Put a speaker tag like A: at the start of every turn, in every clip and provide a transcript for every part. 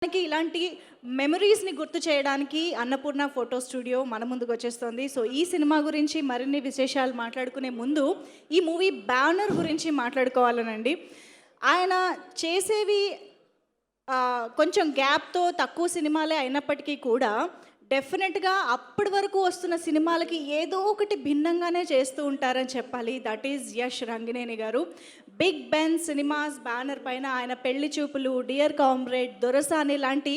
A: మనకి ఇలాంటి మెమరీస్ని గుర్తు చేయడానికి అన్నపూర్ణ ఫోటో స్టూడియో మన ముందుకు వచ్చేస్తుంది. సో ఈ సినిమా గురించి మరిన్ని విశేషాలు మాట్లాడుకునే ముందు ఈ మూవీ బ్యానర్ గురించి మాట్లాడుకోవాలనండి. ఆయన చేసేవి కొంచెం గ్యాప్తో తక్కువ సినిమాలే అయినప్పటికీ కూడా డెఫినెట్గా అప్పటి వరకు వస్తున్న సినిమాలకి ఏదో ఒకటి భిన్నంగానే చేస్తూ ఉంటారని చెప్పాలి. దట్ ఈజ్ యష్ రంగినేని గారు. బిగ్ బెన్ సినిమాస్ బ్యానర్ పైన ఆయన పెళ్లి చూపులు, డియర్ కామ్రేడ్, దొరసాని లాంటి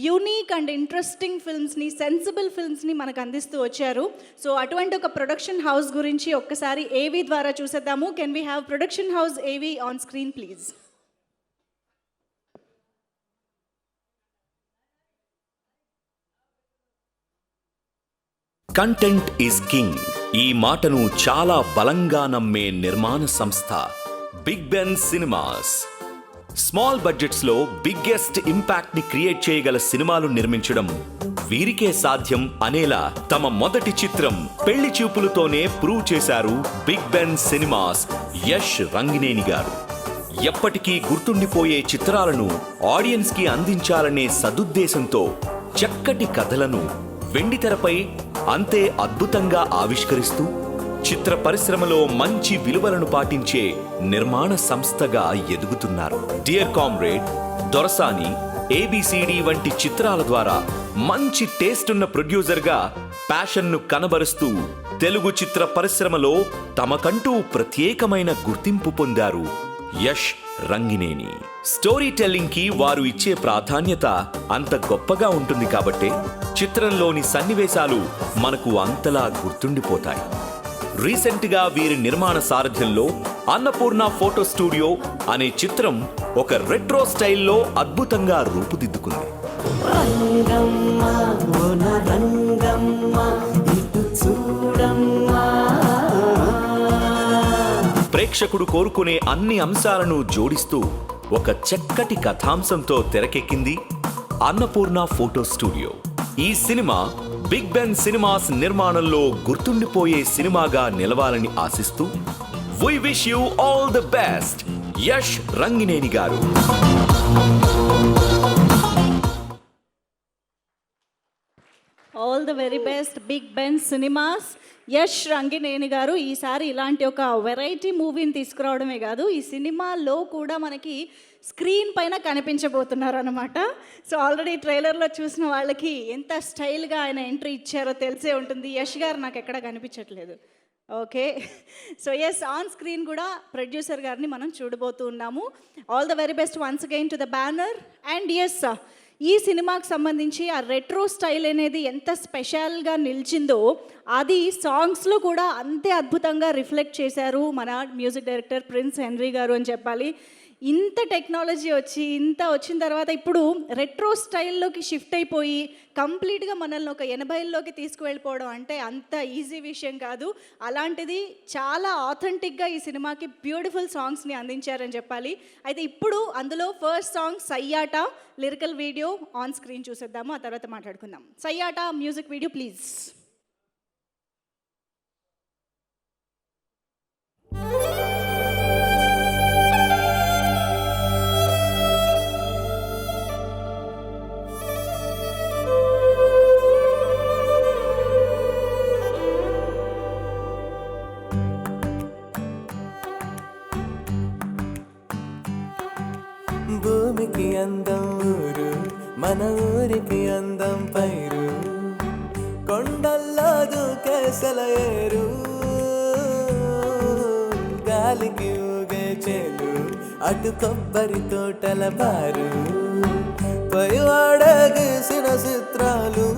A: యూనిక్ అండ్ ఇంట్రెస్టింగ్ ఫిల్మ్స్ని, సెన్సిబుల్ ఫిల్మ్స్ని మనకు అందిస్తూ వచ్చారు. సో అటువంటి ఒక ప్రొడక్షన్ హౌస్ గురించి ఒక్కసారి ఏవీ ద్వారా చూసేద్దాము. Can we have production house AV on screen please?
B: Content is king. ఈ మాటను చాలా బలంగా నమ్మే నిర్మాణ సంస్థ Big Ben Cinemas. Small budgets లో బిగ్గెస్ట్ ఇంపాక్ట్ ని క్రియేట్ చేయగల సినిమాలు నిర్మించడం వీరికే సాధ్యం అనేలా తమ మొదటి చిత్రం పెళ్లి చూపులతోనే ప్రూవ్ చేశారు Big Ben cinemas Yash Rangineni garu. ఎప్పటికీ గుర్తుండిపోయే చిత్రాలను ఆడియన్స్ కి అందించాలనే సదుద్దేశంతో చక్కటి కథలను వెండితెరపై అంతే అద్భుతంగా ఆవిష్కరిస్తూ చిత్ర పరిశ్రమలో మంచి విలువలను పాటించే నిర్మాణ సంస్థగా ఎదుగుతున్నారు. డియర్ కామ్రేడ్, దొరసాని, ఏబిసిడి వంటి చిత్రాల ద్వారా మంచి టేస్ట్ ఉన్న ప్రొడ్యూసర్గా ప్యాషన్ను కనబరుస్తూ తెలుగు చిత్ర పరిశ్రమలో తమకంటూ ప్రత్యేకమైన గుర్తింపు పొందారు యష్ రంగినేని. స్టోరీ టెల్లింగ్ కి వారు ఇచ్చే ప్రాధాన్యత అంత గొప్పగా ఉంటుంది కాబట్టే చిత్రంలోని సన్నివేశాలు మనకు అంతలా గుర్తుండిపోతాయి. రీసెంట్ గా వీరి నిర్మాణ సారథ్యంలో అన్నపూర్ణ ఫోటో స్టూడియో అనే చిత్రం ఒక రెట్రో స్టైల్లో అద్భుతంగా రూపుదిద్దుకుంది. ప్రేక్షకుడు కోరుకునే అన్ని అంశాలను జోడిస్తూ ఒక చక్కటి కథాంశంతో తెరకెక్కింది అన్నపూర్ణ ఫోటో స్టూడియో. ఈ సినిమా బిగ్ బెన్ సినిమాస్ నిర్మాణంలో గుర్తుండిపోయే సినిమాగా నిలవాలని ఆశిస్తూ we wish you all the best Yash Rangineni garu.
A: All the very best Big Ben cinemas Yash Rangineni garu. ఈసారి ఇలాంటి ఒక వెరైటీ మూవీని తీసుకురావడమే కాదు, ఈ సినిమాలో కూడా మనకి స్క్రీన్ పైన కనిపించబోతున్నారు అనమాట. సో ఆల్రెడీ ట్రైలర్లో చూసిన వాళ్ళకి ఎంత స్టైల్గా ఆయన ఎంట్రీ ఇచ్చారో తెలిసే ఉంటుంది. యష్ గారు నాకు ఎక్కడ కనిపించట్లేదు. Okay, so yes, on screen కూడా ప్రొడ్యూసర్ గారిని మనం చూడబోతూ ఉన్నాము. All the very best once again to the banner. And yes, ఈ సినిమాకి సంబంధించి ఆ రెట్రో స్టైల్ అనేది ఎంత స్పెషల్గా నిలిచిందో అది సాంగ్స్లో కూడా అంతే అద్భుతంగా రిఫ్లెక్ట్ చేశారు మన మ్యూజిక్ డైరెక్టర్ ప్రిన్స్ హెన్రీ గారు అని చెప్పాలి. ఇంత టెక్నాలజీ ఇంత వచ్చిన తర్వాత ఇప్పుడు రెట్రో స్టైల్లోకి షిఫ్ట్ అయిపోయి కంప్లీట్గా మనల్ని ఒక 80ల్లోకి తీసుకువెళ్ళిపోవడం అంటే అంత ఈజీ విషయం కాదు. అలాంటిది చాలా ఆథెంటిక్గా ఈ సినిమాకి బ్యూటిఫుల్ సాంగ్స్ని అందించారని చెప్పాలి. అయితే ఇప్పుడు అందులో first song Sayyata lyrical video on screen చూసేద్దాము, ఆ తర్వాత మాట్లాడుకుందాం. Sayyata music video please.
C: భూమికి అందం ఊరు, మన ఊరికి అందం పైరు, కొండల్లో దూకేసల ఏరు, గాలికి ఊగే చేలు, అటు కొబ్బరి తోటల బారు, పైవాడ గీసిన చిత్రాలు,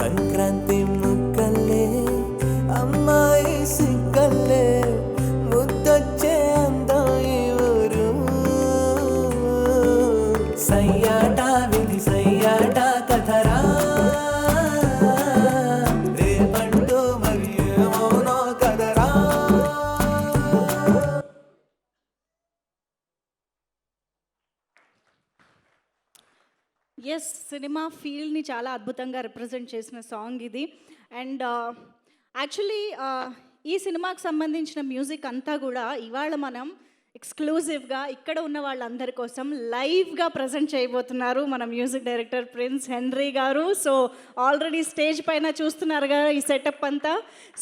C: సంక్రాంతి ముక్కల్లే అమ్మాయి సిక్కల్లే, ముద్దొచ్చే అందం ఈ ఊరు. సయ్యాట విధి సయ్యాట కథరా, రేపంటూ మరి ఏమోనో కదరా.
A: ఎస్, సినిమా ఫీల్డ్ని చాలా అద్భుతంగా రిప్రజెంట్ చేసిన సాంగ్ ఇది. అండ్ యాక్చువల్లీ ఈ సినిమాకి సంబంధించిన మ్యూజిక్ అంతా కూడా ఇవాళ మనం ఎక్స్క్లూజివ్గా ఇక్కడ ఉన్న వాళ్ళందరి కోసం లైవ్గా ప్రజెంట్ చేయబోతున్నారు మన మ్యూజిక్ డైరెక్టర్ ప్రిన్స్ హెన్రీ గారు. సో ఆల్రెడీ స్టేజ్ పైన చూస్తున్నారుగా ఈ సెటప్ అంతా.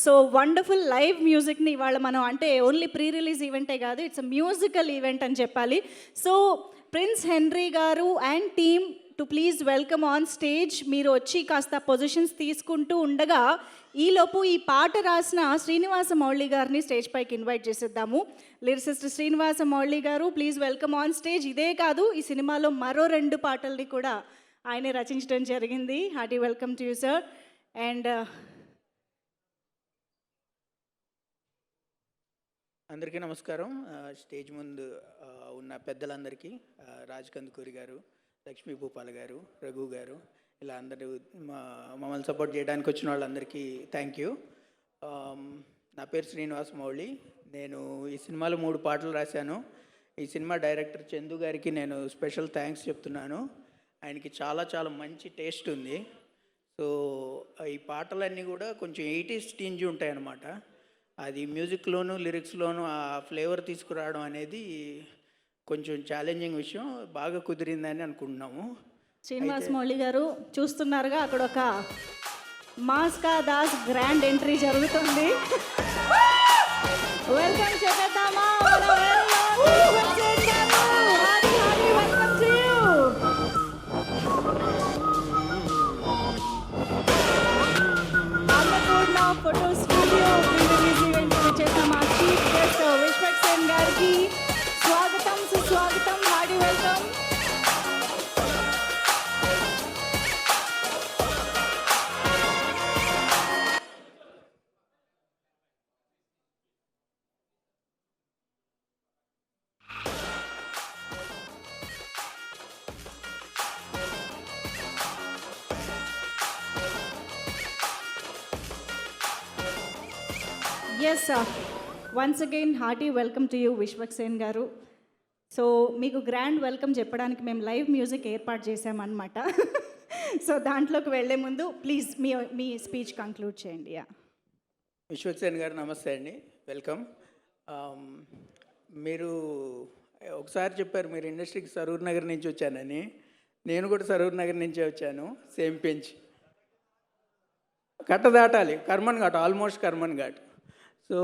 A: సో వండర్ఫుల్ లైవ్ మ్యూజిక్ని ఇవాళ మనం అంటే ఓన్లీ ప్రీ రిలీజ్ ఈవెంటే కాదు, ఇట్స్ మ్యూజికల్ ఈవెంట్ అని చెప్పాలి. So prince Henry garu and team to please welcome on stage. మీరు వచ్చి కాస్త పొజిషన్స్ తీసుకుంటూ ఉండగా ఈలోపు ఈ పాట రాసిన శ్రీనివాస మౌళి గారిని స్టేజ్ పైకి ఇన్వైట్ చేసేద్దాము. లిరిసిస్ట్ శ్రీనివాస మౌళి గారు ప్లీజ్ వెల్కమ్ ఆన్ స్టేజ్. ఇదే కాదు, ఈ సినిమాలో మరో 2 పాటల్ని కూడా ఆయనే రచించడం జరిగింది. Hearty welcome to you sir. And
D: అందరికీ నమస్కారం. స్టేజ్ ముందు ఉన్న పెద్దలందరికీ, రాజ్ కందుకూరి గారు, లక్ష్మీ భూపాల్ గారు, రఘు గారు, ఇలా అందరూ మమ్మల్ని సపోర్ట్ చేయడానికి వచ్చిన వాళ్ళందరికీ థ్యాంక్ యూ. నా పేరు శ్రీనివాస్ మౌళి. నేను ఈ సినిమాలో 3 పాటలు రాశాను. ఈ సినిమా డైరెక్టర్ చందు గారికి నేను స్పెషల్ థ్యాంక్స్ చెప్తున్నాను. ఆయనకి చాలా చాలా మంచి టేస్ట్ ఉంది. సో ఈ పాటలన్నీ కూడా కొంచెం 80s టింజ్ ఉంటాయన్నమాట. అది మ్యూజిక్లోను లిరిక్స్లోను ఆ ఫ్లేవర్ తీసుకురావడం అనేది కొంచెం ఛాలెంజింగ్ విషయం. బాగా కుదిరిందని అనుకుంటున్నాము.
A: శ్రీనివాస్ మౌళి గారు చూస్తున్నారుగా, అక్కడ ఒక మాస్కా దాస్ గ్రాండ్ ఎంట్రీ జరుగుతుంది. వెల్కమ్ చెప్పేద్దామా? Annapurna Photo Studio release event వచ్చేసాం. మా చీఫ్ గెస్ట్ విశ్వక్సేన్ గారికి స్వాగతం, సుస్వాగతం, hearty welcome. Yes, once again hearty welcome to you Vishwaksen garu. So మీకు గ్రాండ్ వెల్కమ్ చెప్పడానికి మేము లైవ్ మ్యూజిక్ ఏర్పాటు చేసామన్నమాట. సో దాంట్లోకి వెళ్ళే ముందు ప్లీజ్ మీ స్పీచ్ కంక్లూడ్ చేయండి.
D: విశ్వక్సేన్ గారు నమస్తే అండి, వెల్కమ్. మీరు ఒకసారి చెప్పారు మీరు ఇండస్ట్రీకి సరూర్ నగర్ నుంచి వచ్చానని. నేను కూడా సరూర్ నగర్ నుంచే వచ్చాను, సేమ్ పెంచ్. కట్ట దాటాలి, Karmanghat, almost Karmanghat. So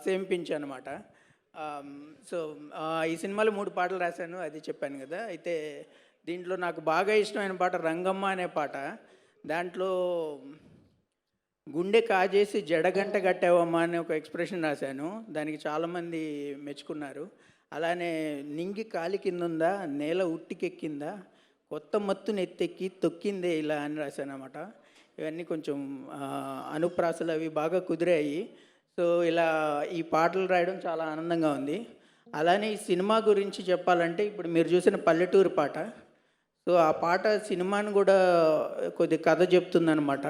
D: same pinch అనమాట. సో ఈ సినిమాలో 3 పాటలు రాశాను, అది చెప్పాను కదా. అయితే దీంట్లో నాకు బాగా ఇష్టమైన పాట రంగమ్మ అనే పాట. దాంట్లో గుండె కాజేసి జడగంట కట్టావమ్మా అనే ఒక ఎక్స్ప్రెషన్ రాశాను. దానికి చాలామంది మెచ్చుకున్నారు. అలానే నింగి కాలి కిందుందా, నేల ఉట్టికెక్కిందా, కొత్త మత్తును ఎత్తెక్కి తొక్కిందే ఇలా అని రాశాను అన్నమాట. ఇవన్నీ కొంచెం అనుప్రాసలు అవి బాగా కుదిరాయి. సో ఇలా ఈ పాటలు రాయడం చాలా ఆనందంగా ఉంది. అలానే ఈ సినిమా గురించి చెప్పాలంటే ఇప్పుడు మీరు చూసిన పల్లెటూరు పాట. సో ఆ పాట సినిమాను కూడా కొద్ది కథ చెప్తుందనమాట.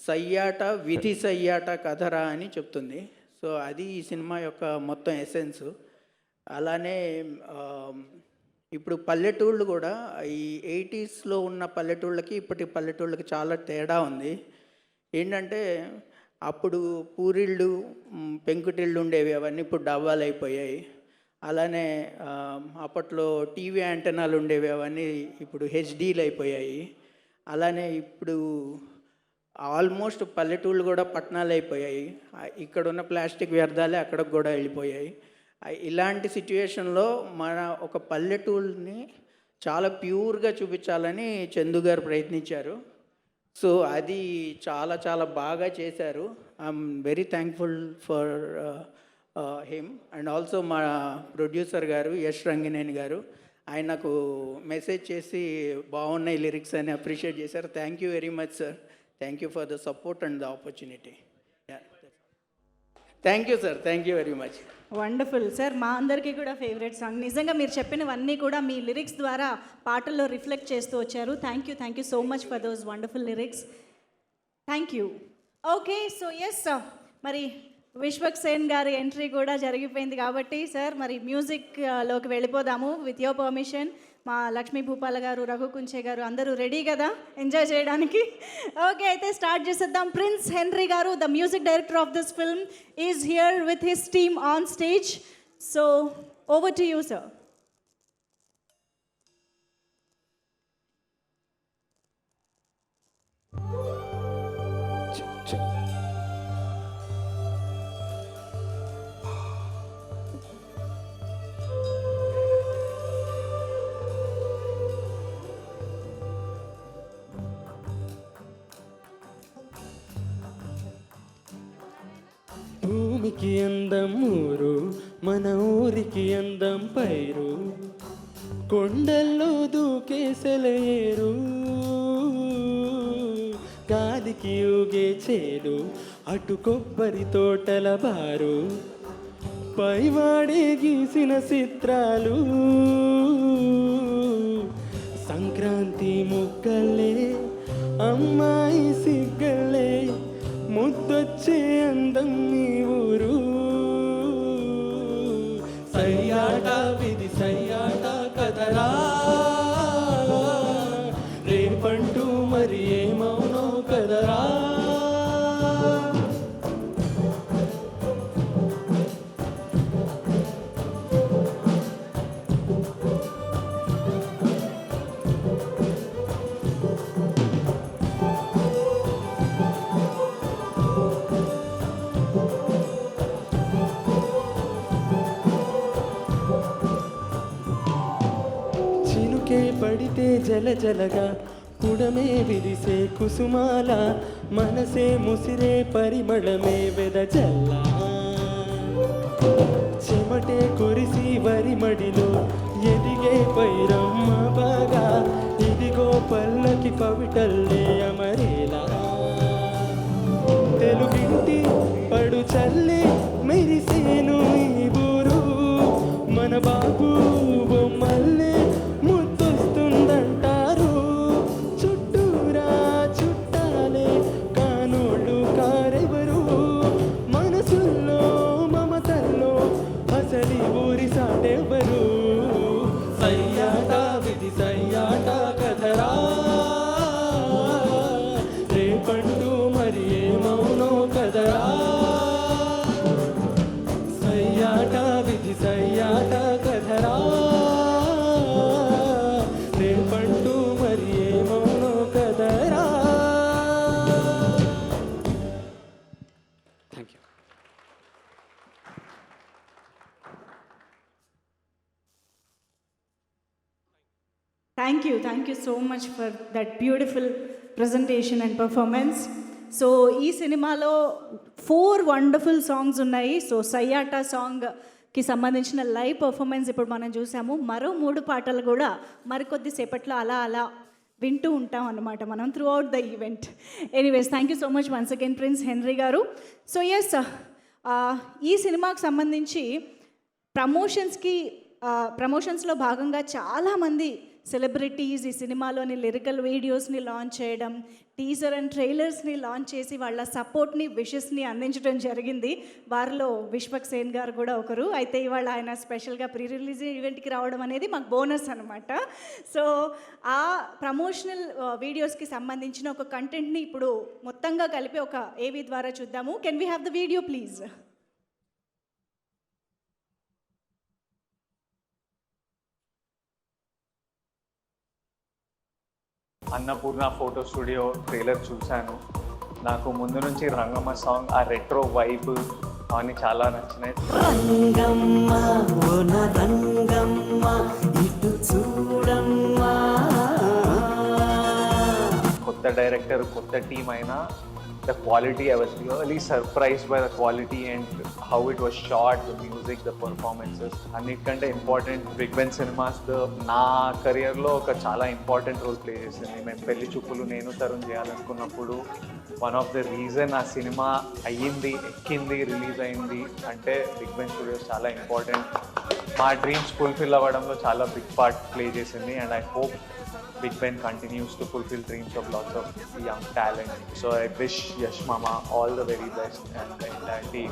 D: సయ్యాట విధి సయ్యాట కథరా అని చెప్తుంది. సో అది ఈ సినిమా యొక్క మొత్తం ఎసెన్స్. అలానే ఇప్పుడు పల్లెటూళ్ళు కూడా ఈ 80sలో ఉన్న పల్లెటూళ్ళకి ఇప్పటి పల్లెటూళ్ళకి చాలా తేడా ఉంది. ఏంటంటే అప్పుడు పూరిళ్ళు, పెంకుటిళ్ళు ఉండేవి, అవన్నీ ఇప్పుడు డబ్బాలు అయిపోయాయి. అలానే అప్పట్లో టీవీ యాంటెనాలు ఉండేవి, అవన్నీ ఇప్పుడు హెచ్డీలు అయిపోయాయి. అలానే ఇప్పుడు ఆల్మోస్ట్ పల్లెటూళ్ళు కూడా పట్టణాలు అయిపోయాయి. ఇక్కడ ఉన్న ప్లాస్టిక్ వ్యర్థాలే అక్కడికి కూడా వెళ్ళిపోయాయి. ఇలాంటి సిచ్యువేషన్లో మన ఒక పల్లెటూళ్ళని చాలా ప్యూర్గా చూపించాలని చందు గారు ప్రయత్నించారు. సో అది చాలా చాలా బాగా చేశారు. I'm very thankful for him. And also మా ప్రొడ్యూసర్ గారు యష్ రంగినేని గారు, ఆయన నాకు మెసేజ్ చేసి బాగున్నాయి లిరిక్స్ అని అప్రిషియేట్ చేశారు. Thank you very much sir. Thank you for the support and the opportunity. Thank you sir, thank you very much.
A: Wonderful sir, మా అందరికీ కూడా ఫేవరెట్ సాంగ్. నిజంగా మీరు చెప్పినవన్నీ కూడా మీ లిరిక్స్ ద్వారా పాటల్లో రిఫ్లెక్ట్ చేస్తూ వచ్చారు. Thank you so much for those wonderful lyrics. Thank you. Okay, so yes, మరి విశ్వక్సేన్ గారి ఎంట్రీ కూడా జరిగిపోయింది కాబట్టి సార్ మరి మ్యూజిక్లోకి వెళ్ళిపోదాము. విత్ యువర్ పర్మిషన్, మా లక్ష్మీ భూపాల గారు, రఘు కుంచే గారు అందరూ రెడీ కదా ఎంజాయ్ చేయడానికి? ఓకే, అయితే స్టార్ట్ చేసేద్దాం. ప్రిన్స్ హెన్రీ గారు, the music director of this film, is here with his team on stage. So over to you sir.
E: భూమికి అందం ఊరు, మన ఊరికి అందం పైరు, కొండల్లో దూకేసెలయేరు, గాలికి ఊగే చేలు, అటు కొబ్బరి తోటల బారు, పైవాడే గీసిన చిత్రాలు, సంక్రాంతి ముక్కలే అమ్మాయి సిగ్గలే, ముద్దొచ్చే అందం నీ ఊరు, సయ్యాట విధి సయ్యాట కదరా, రేపంటూ మరి ఏమవునో కదరా. చినుకే పడితే జల జలగా, కుడమే విరిసే కుసుమాల, మనసే ముసిరే పరిమళమే వెదజల్ల, చెమటే కురిసి వరిమడిలో ఎదిగే పైరమ్మ బాగా, ఇదిగో పల్లకి పవిటల్లే అమరేలా, తెలుగింటి పడు చల్లే మెరిసేను ఈ ఊరు, మన బాబు బొమ్మల్లే ముద్దొస్తుందంటారు, చుట్టూరా చుట్టాలే కానోళ్ళు కారెవరు, మనసుల్లో మమతల్లో అసలి ఊరి సాటెవరు, సయ్యాట విధి సయ్యాట కదరా, రేపంటూ మరి ఏమవునో కదరా, సయ్యాట విధి సయ్యాట కదరా, రేపంటూ మరి ఏమవునో కదరా. Thank you.
A: Thank you so much for that beautiful presentation and performance. So ఈ సినిమాలో 4 వండర్ఫుల్ సాంగ్స్ ఉన్నాయి. సో సయ్యాట సాంగ్కి సంబంధించిన లైవ్ పర్ఫార్మెన్స్ ఇప్పుడు మనం చూసాము. మరో 3 పాటలు కూడా మరికొద్ది సేపట్లో అలా అలా వింటూ ఉంటాం అన్నమాట మనం through out the event. Anyways thank you so much once again prince Henry గారు. సో ఎస్, ఈ సినిమాకి సంబంధించి ప్రమోషన్స్లో భాగంగా చాలామంది సెలబ్రిటీస్ ఈ సినిమాలోని లిరికల్ వీడియోస్ని లాంచ్ చేయడం, టీజర్ అండ్ ట్రైలర్స్ని లాంచ్ చేసి వాళ్ళ సపోర్ట్ని విషెస్ని అందించడం జరిగింది. వారిలో విశ్వక్ సేన్ గారు కూడా ఒకరు. అయితే ఇవాళ ఆయన స్పెషల్గా ప్రీ రిలీజ్ ఈవెంట్కి రావడం అనేది మాకు బోనస్ అనమాట. సో ఆ ప్రమోషనల్ వీడియోస్కి సంబంధించిన ఒక కంటెంట్ని ఇప్పుడు మొత్తంగా కలిపి ఒక ఏవీ ద్వారా చూద్దాము. Can we have the video please?
F: Annapurna Photo studio trailer చూశాను. నాకు ముందు నుంచి రంగమ్మ సాంగ్, ఆ రెట్రో వైబ్ అవన్నీ చాలా నచ్చినాయి.
C: రంగమ్మ ఓ నా రంగమ్మ ఇటు చూడమ్మా.
F: కొత్త డైరెక్టర్, కొత్త టీమ్ అయినా the quality, I was really surprised by the quality and how it was shot, the music, the performances. అన్నిటికంటే ఇంపార్టెంట్ బిగ్ బెన్ సినిమాస్ నా కెరియర్లో ఒక చాలా ఇంపార్టెంట్ రోల్ ప్లే చేసింది. మేము పెళ్లి చూపులు నేను తరుణ్ చేయాలనుకున్నప్పుడు వన్ ఆఫ్ ద రీజన్ ఆ సినిమా అయ్యింది, ఎక్కింది, రిలీజ్ అయింది అంటే బిగ్ బెన్ స్టూడియోస్ చాలా ఇంపార్టెంట్. మా డ్రీమ్స్ ఫుల్ఫిల్ అవ్వడంలో చాలా బిగ్ పార్ట్ ప్లే చేసింది. And I hope Big Ben continues to fulfill dreams of lots of young talent. So I wish Yash Mama all the very best and the entire team.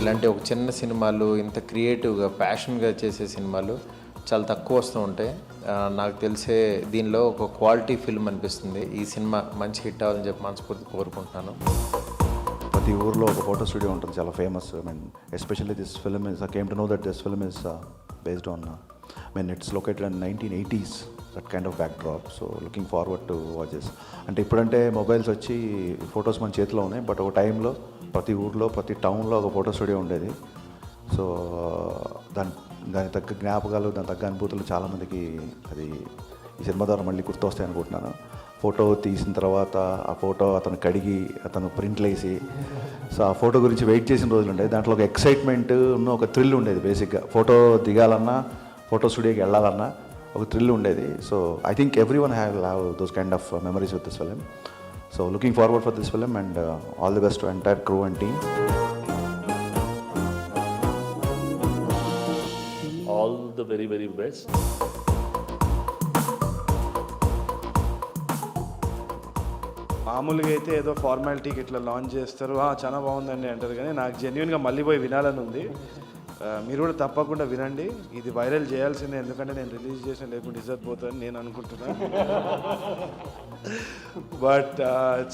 G: ఇలాంటి ఒక చిన్న సినిమాలు ఇంత క్రియేటివ్గా ప్యాషన్గా చేసే సినిమాలు చాలా తక్కువ వస్తూ ఉంటాయి. నాకు తెలిసే దీనిలో ఒక క్వాలిటీ ఫిల్మ్ అనిపిస్తుంది. ఈ సినిమా మంచి హిట్ అవ్వాలని చెప్పి మనస్ఫూర్తి కోరుకుంటున్నాను.
H: ప్రతి ఊర్లో ఒక ఫోటో స్టూడియో ఉంటుంది, చాలా famous. I mean especially this film is I came to know that this film is based on I mean it's located in 1980s, that kind of back drop. So looking forward to watches. అంటే ఇప్పుడంటే mobiles వచ్చి photos మన చేతిలో ఉన్నాయి, but ఒక టైంలో ప్రతి ఊర్లో ప్రతి టౌన్లో ఒక ఫోటో స్టూడియో ఉండేది. సో దాని తగ్గ జ్ఞాపకాలు, దాని తగ్గ అనుభూతులు చాలామందికి అది ఈ సినిమా ద్వారా మళ్ళీ గుర్తొస్తాయి అనుకుంటున్నాను. ఫోటో తీసిన తర్వాత ఆ ఫోటో అతను కడిగి అతను ప్రింట్లు వేసి, సో ఆ ఫోటో గురించి వెయిట్ చేసిన రోజులు ఉండేది. దాంట్లో ఒక ఎక్సైట్మెంట్ ఉన్న ఒక థ్రిల్ ఉండేది. బేసిక్గా ఫోటో దిగాలన్నా, ఫోటో స్టూడియోకి వెళ్ళాలన్నా ఒక థ్రిల్ ఉండేది. So I think every one have those kind of memories with this film. So looking forward for this film and all the best to entire crew and team.
I: All the very, very best.
J: మామూలుగా అయితే ఏదో ఫార్మాలిటీకి ఇట్లా launch చేస్తారు, చాలా బాగుందండి అంటారు, కానీ నాకు జెన్యున్గా మళ్ళీ పోయి వినాలని ఉంది. మీరు కూడా తప్పకుండా వినండి. ఇది వైరల్ చేయాల్సిందే, ఎందుకంటే నేను రిలీజ్ చేసిన లేకుండా ఇజ్జత్ పోతుందని నేను అనుకుంటున్నాను. బట్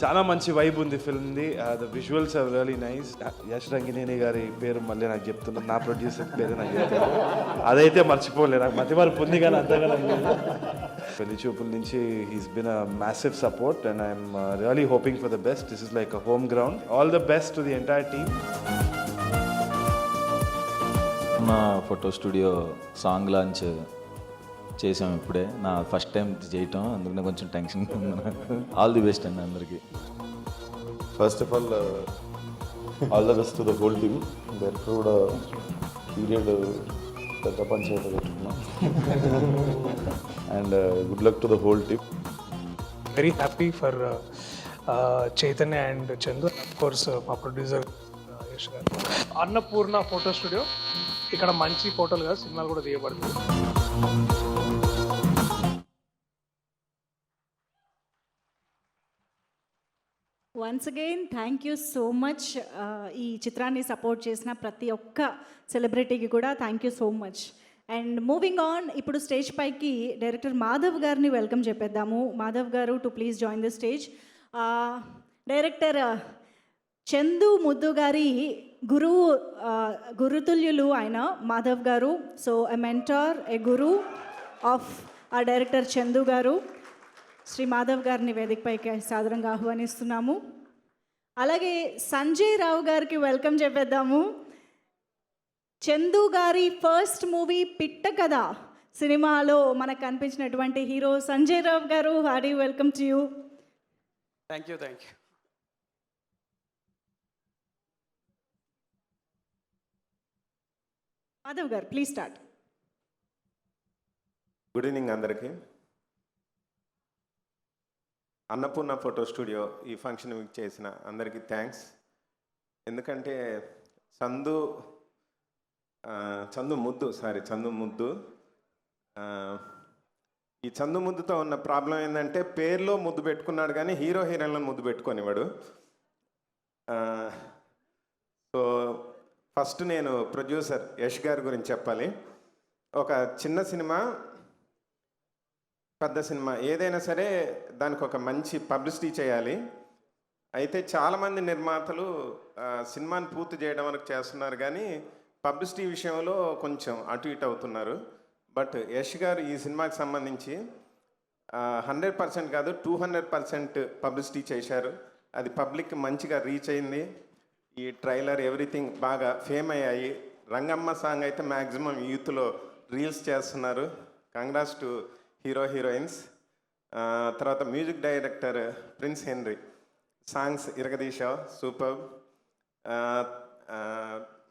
J: చాలా మంచి వైబ్ ఉంది ఫిల్మ్ది. The visuals are really nice. Yash Rangineni గారి పేరు మళ్ళీ నాకు చెప్తున్నాను, నా ప్రొడ్యూసర్ పేరు నాకు చెప్తాను, అదైతే మర్చిపోలేదు. నాకు మతి మరపు ఉంది కానీ అంతగా పెళ్లి చూపుల నుంచి he's been a massive support and I'm really hoping for the best. This is like a home ground. All the best to the entire team.
K: మా ఫోటో స్టూడియో సాంగ్ లాంచ్ చేసాం ఇప్పుడే, నా ఫస్ట్ టైం చేయటం, అందుకనే కొంచెం tension ఉంది నాకు. All the best అండి అందరికీ.
L: First of all the best to the whole team. Director కూడా పీరియడ్ పెద్ద పంచాయతీ పెట్టుకున్నాం. And good luck to the whole team.
M: Very happy for Chaitanya and Chandu, of course మా ప్రొడ్యూసర్ యష్ గారు. అన్నపూర్ణ ఫోటో స్టూడియో, ఇక్కడ మంచి ఫోటోలు కాదు సినిమాలు కూడా తీయబడుతుంది.
A: Once again thank you so much. ఈ చిత్రాన్ని సపోర్ట్ చేసిన ప్రతి ఒక్క సెలబ్రిటీకి కూడా thank you so much. And moving on, ఇప్పుడు స్టేజ్ పైకి డైరెక్టర్ మాధవ్ గారిని వెల్కమ్ చెప్పేద్దాము. Madhav garu to please join the stage. Director Chandu Muddu గారి గురుతుల్యులు ఆయన Madhav garu. So a mentor, a guru of a director Chandu garu. Shri Madhav గారిని వేదికపైకి సాదరంగా ఆహ్వానిస్తున్నాము. అలాగే సంజయ్ రావు గారికి వెల్కమ్ చెప్పేద్దాము. చందు గారి ఫస్ట్ మూవీ పిట్ట కథ సినిమాలో మనకు కనిపించినటువంటి హీరో సంజయ్ రావు గారు. Hardy welcome to you.
D: Thank you.
A: Madhav గారు ప్లీజ్ స్టార్ట్.
L: గుడ్ ఈవినింగ్ అందరికీ. అన్నపూర్ణ ఫోటో స్టూడియో ఈ ఫంక్షన్ చేసిన అందరికీ థ్యాంక్స్. ఎందుకంటే చందు ముద్దు ఈ చందు ముద్దుతో ఉన్న ప్రాబ్లం ఏంటంటే పేరులో ముద్దు పెట్టుకున్నాడు కానీ హీరో హీరోయిన్లను ముద్దు పెట్టుకునేవాడు. సో ఫస్ట్ నేను ప్రొడ్యూసర్ యష్ గారి గురించి చెప్పాలి. ఒక చిన్న సినిమా, పెద్ద సినిమా ఏదైనా సరే దానికి ఒక మంచి పబ్లిసిటీ చేయాలి. అయితే చాలామంది నిర్మాతలు సినిమాని పూర్తి చేయడం వరకు చేస్తున్నారు కానీ పబ్లిసిటీ విషయంలో కొంచెం అటు ఇటు అవుతున్నారు. బట్ యష్ గారు ఈ సినిమాకి సంబంధించి 100% కాదు 200% పబ్లిసిటీ చేశారు. అది పబ్లిక్ మంచిగా రీచ్ అయింది. ఈ ట్రైలర్ ఎవ్రీథింగ్ బాగా ఫేమ్ అయ్యాయి. రంగమ్మ సాంగ్ అయితే మ్యాక్సిమం యూత్లో రీల్స్ చేస్తున్నారు. Congrats to hero heroines. తర్వాత music director Prince Henry, songs ఇరగదీశావు, సూపర్.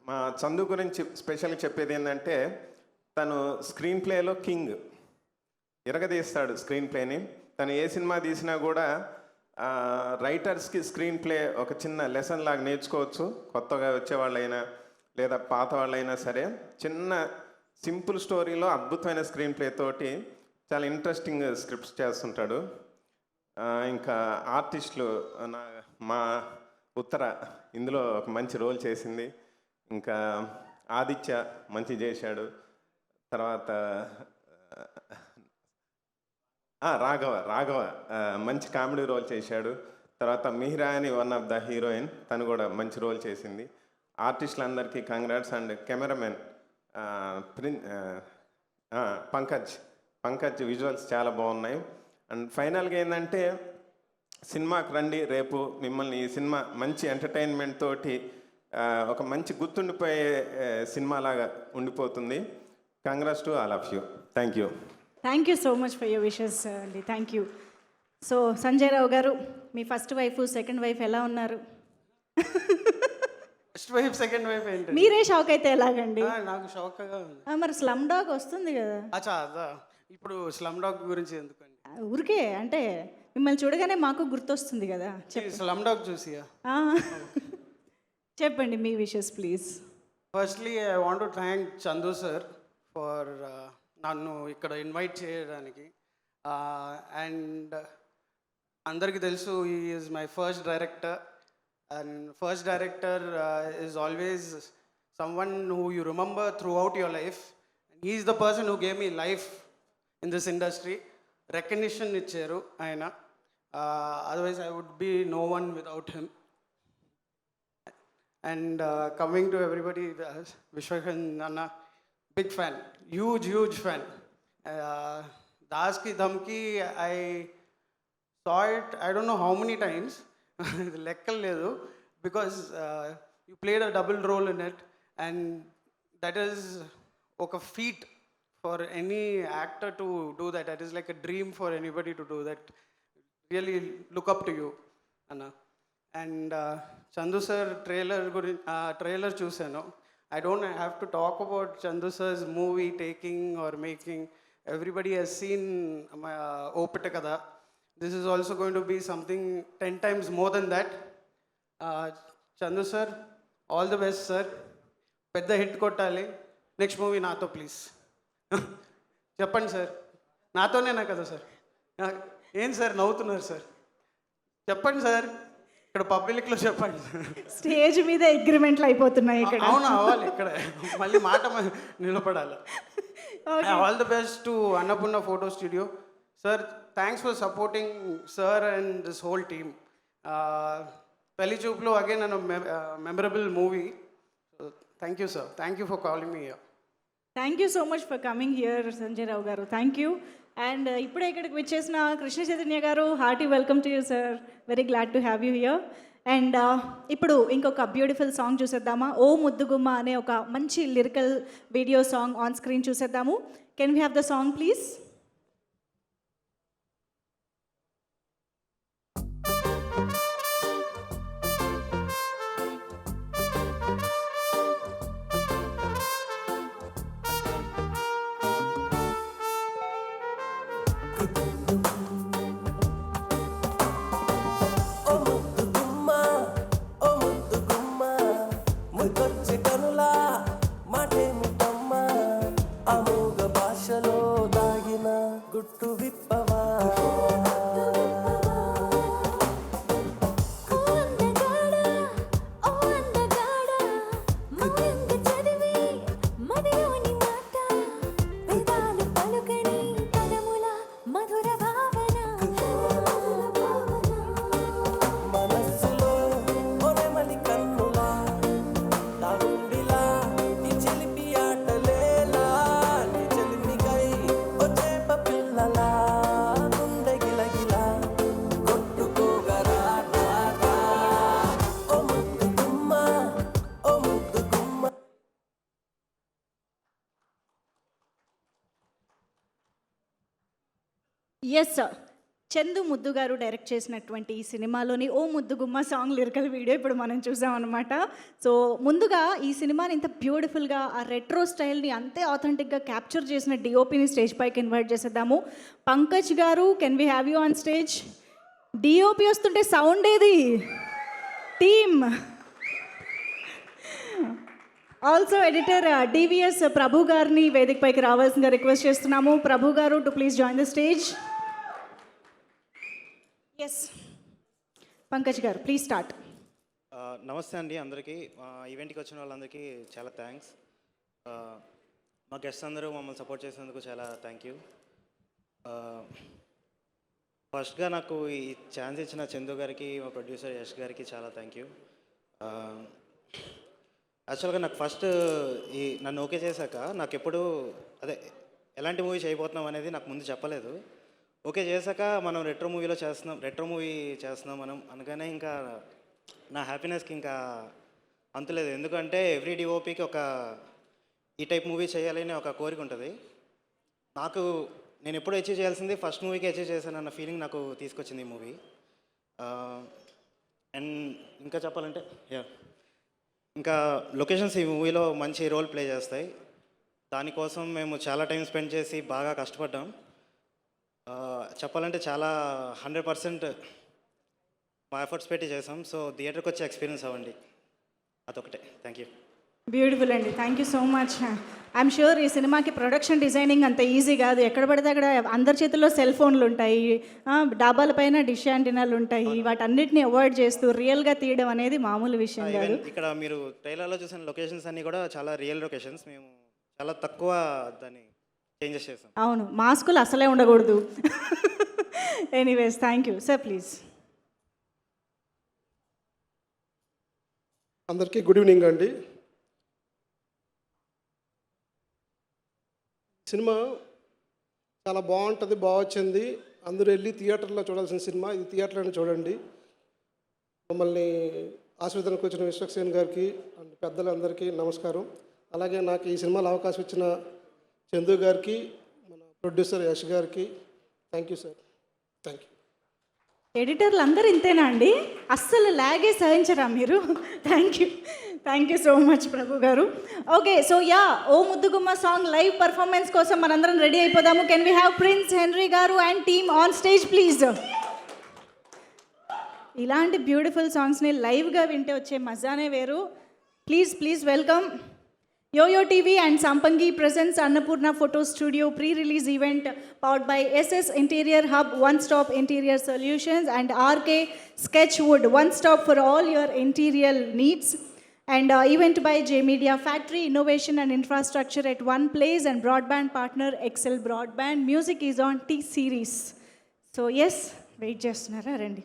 L: మా చందు గురించి స్పెషల్గా చెప్పేది ఏంటంటే తను స్క్రీన్ ప్లేలో కింగ్, ఇరగదీస్తాడు స్క్రీన్ ప్లేని. తను ఏ సినిమా తీసినా కూడా రైటర్స్కి స్క్రీన్ ప్లే ఒక చిన్న లెసన్ లాగా నేర్చుకోవచ్చు. కొత్తగా వచ్చేవాళ్ళైనా లేదా పాత వాళ్ళైనా సరే చిన్న సింపుల్ స్టోరీలో అద్భుతమైన స్క్రీన్ ప్లే తోటి చాలా ఇంట్రెస్టింగ్ స్క్రిప్ట్స్ చేస్తుంటాడు. ఇంకా ఆర్టిస్టులు మా ఉత్తర ఇందులో ఒక మంచి రోల్ చేసింది. ఇంకా ఆదిత్య మంచి చేశాడు. తర్వాత రాఘవ మంచి కామెడీ రోల్ చేశాడు. తర్వాత మిహిరా అని వన్ ఆఫ్ ద హీరోయిన్, తను కూడా మంచి రోల్ చేసింది. ఆర్టిస్టులందరికీ congrats. And cameraman Pankaj visuals చాలా బాగున్నాయి. అండ్ ఫైనల్గా ఏంటంటే సినిమాకి రండి, రేపు మిమ్మల్ని ఈ సినిమా మంచి ఎంటర్టైన్మెంట్ తోటి ఒక మంచి గుర్తుండిపోయే సినిమాలాగా ఉండిపోతుంది. Congrats to all of you. Thank you.
A: Thank you so much for your wishes అండి. Thank you. So Sanjay Rao garu, మీ ఫస్ట్ వైఫ్ సెకండ్ వైఫ్ ఎలా ఉన్నారు?
E: ఫస్ట్ వైఫ్ సెకండ్ వైఫ్ ఏంటి?
A: మీరే షాక్ అయితే ఎలాగండి?
E: నాకు షాక్గా ఉంది.
A: మరి స్లమ్ డాగ్ వస్తుంది కదా.
E: అచ్చా అదా, ఇప్పుడు స్లమ్ డాగ్ గురించి ఎందుకండి?
A: ఊరికే అంటే మిమ్మల్ని చూడగానే మాకు గుర్తొస్తుంది కదా.
E: స్లమ్ డాగ్ చూసియా?
A: చెప్పండి మీ wishes please.
E: Firstly I want to thank Chandu sir for నన్ను ఇక్కడ ఇన్వైట్ చేయడానికి. అండ్ అందరికీ తెలుసు, he is my first director. And first director is always someone who you remember throughout your life. And he is the person who gave me life in this industry. Recognition ఇచ్చారు ఆయన. Otherwise I would be no one without him. And coming to everybody, Vishwakan Anna, big fan, huge fan. Das Ki Dhamki, I saw it, I don't know how many times, lekkal ledu, because you played a double role in it, and that is a feat for any actor to do that. That is like a dream for anybody to do that. Really look up to you, Anna. And Chandu sir trailer chusano. I don't have to talk about Chandu sir's movie taking or making. Everybody has seen Opita Kada. This is also going to be something 10 times more than that. Chandu sir, all the best sir. Pedda hit kottali. Next movie nato please. చెప్పండి sir, నాతోనేనా కదా sir? ఏం sir నవ్వుతున్నారు sir? చెప్పండి sir, ఇక్కడ పబ్లిక్లో చెప్పండి.
A: Stage మీద అగ్రిమెంట్లు అయిపోతున్నాయి ఇక్కడ.
E: అవును, అవ్వాలి ఇక్కడ, మళ్ళీ మాట నిలబడాలి. All the best to Annapurna Photo Studio sir. Thanks for supporting sir and this whole team. పెళ్లి చూపులో again an memorable movie. Thank you sir, thank you for calling me here.
A: Thank you so much for coming here Sanjay Rao garu. Thank you. And ఇప్పుడే ఇక్కడికి వచ్చేసిన కృష్ణ చైతన్య గారు, hearty welcome to you sir. Very glad to have you here. And ఇప్పుడు ఇంకొక beautiful song చూసేద్దామా? ఓ ముద్దుగుమ్మ అనే ఒక మంచి lyrical video song on screen చూసేద్దాము. Can we have the song please? Yes sir, Chandu Muddu garu direct చేసినటువంటి ఈ సినిమాలోని O Muddugumma song lyrical video ఇప్పుడు మనం చూసామన్నమాట. సో ముందుగా ఈ సినిమాని ఇంత బ్యూటిఫుల్గా ఆ రెట్రో స్టైల్ని అంతే ఆథెంటిక్గా క్యాప్చర్ చేసిన డిఓపిని స్టేజ్ పైకి ఇన్వైట్ చేసేద్దాము. Pankaj garu, can we have you on stage? DOP వస్తుంటే సౌండ్ ఏది? Team. Also editor DVS Prabhu గారిని వేదిక పైకి రావాల్సిందిగా రిక్వెస్ట్ చేస్తున్నాము. Prabhu garu to please join the stage. Yes, Pankaj garu please start.
N: నమస్తే అండి అందరికీ. ఈవెంట్కి వచ్చిన వాళ్ళందరికీ చాలా థ్యాంక్స్. మా గెస్ట్ అందరూ మమ్మల్ని సపోర్ట్ చేసినందుకు చాలా థ్యాంక్ యూ. ఫస్ట్గా నాకు ఈ ఛాన్స్ ఇచ్చిన చందు గారికి, మా ప్రొడ్యూసర్ యష్ గారికి చాలా థ్యాంక్ యూ. యాక్చువల్గా నాకు ఫస్ట్ నన్ను ఓకే చేశాక నాకు ఎప్పుడు అదే ఎలాంటి మూవీ చేయబోతున్నాం అనేది నాకు ముందు చెప్పలేదు. ఓకే చేశాక మనం రెట్రో మూవీ చేస్తున్నాం మనం అనగానే ఇంకా నా హ్యాపీనెస్కి ఇంకా అంతులేదు. ఎందుకంటే ఎవ్రీ డిఓపికి ఈ టైప్ మూవీ చేయాలని ఒక కోరిక ఉంటుంది. నేను ఎప్పుడు అచీవ్ చేయాల్సింది ఫస్ట్ మూవీకి అచీవ్ చేశానన్న ఫీలింగ్ నాకు తీసుకొచ్చింది ఈ మూవీ. అండ్ ఇంకా చెప్పాలంటే ఇంకా లొకేషన్స్ ఈ మూవీలో మంచి రోల్ ప్లే చేస్తాయి. దానికోసం మేము చాలా టైం స్పెండ్ చేసి బాగా కష్టపడ్డాం. చెప్పాలంటే చాలా 100% మా ఎఫర్ట్స్ పెట్టి చేసాం. సో థియేటర్కి వచ్చి ఎక్స్పీరియన్స్ అవ్వండి, అదొకటే. Thank you.
A: బ్యూటిఫుల్ అండి, thank you so much. I'm sure ఈ సినిమాకి ప్రొడక్షన్ డిజైనింగ్ అంత ఈజీ కాదు. ఎక్కడ పడితే అక్కడ అందరి చేతుల్లో సెల్ ఫోన్లు ఉంటాయి, డాబాల పైన డిష్ యాంటీనాలు ఉంటాయి. వాటన్నిటిని అవాయిడ్ చేస్తూ రియల్గా తీయడం అనేది మామూలు విషయం కాదు.
N: ఇక్కడ మీరు ట్రైలర్లో చూసిన లొకేషన్స్ అన్నీ కూడా చాలా రియల్ లొకేషన్స్. మేము చాలా తక్కువ దాన్ని చేంజెస్ చేసాం.
A: అవును, మాస్కులు అసలే ఉండకూడదు. Anyways thank you sir. Please.
O: అందరికీ గుడ్ ఈవినింగ్ అండి. సినిమా చాలా బాగుంటుంది, బాగా వచ్చింది. అందరూ వెళ్ళి థియేటర్లో చూడాల్సిన సినిమా ఇది. థియేటర్లోనే చూడండి. మమ్మల్ని ఆశీర్వదనకు వచ్చిన విశ్వక్సేన్ గారికి అండ్ పెద్దలందరికీ నమస్కారం. అలాగే నాకు ఈ సినిమాలో అవకాశం ఇచ్చిన చందు గారికి, మన ప్రొడ్యూసర్ యష్ గారికి thank you sir. Thank you.
A: ఎడిటర్లు అందరూ ఇంతేనా అండి? అస్సలు లాగే సహించరా మీరు? Thank you so much Prabhu garu. Okay, so O Muddugumma song live performance కోసం మనందరం రెడీ అయిపోదాము. Can we have Prince Henry garu and team on stage please. ఇలాంటి బ్యూటిఫుల్ సాంగ్స్ని లైవ్గా వింటే వచ్చే మజానే వేరు. Please welcome Yo-Yo TV and Sampangi presents Annapurna Photo Studio pre-release event powered by SS Interior Hub, one-stop interior solutions, and RK Sketchwood, one-stop for all your interior needs. And event by J Media Factory, innovation and infrastructure at one place, and broadband partner Excel Broadband. Music is on T-Series. So yes, wait chestunara randi.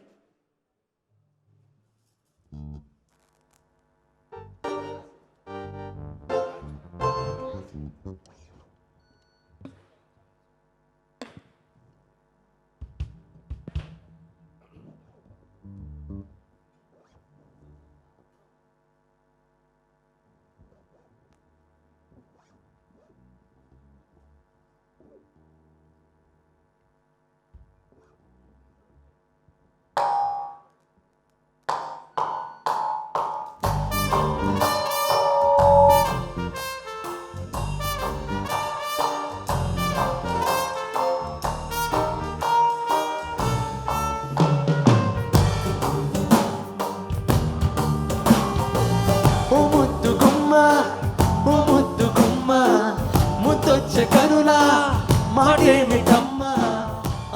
C: ముద్దొచ్చే కనులా మాటేమిటమ్మా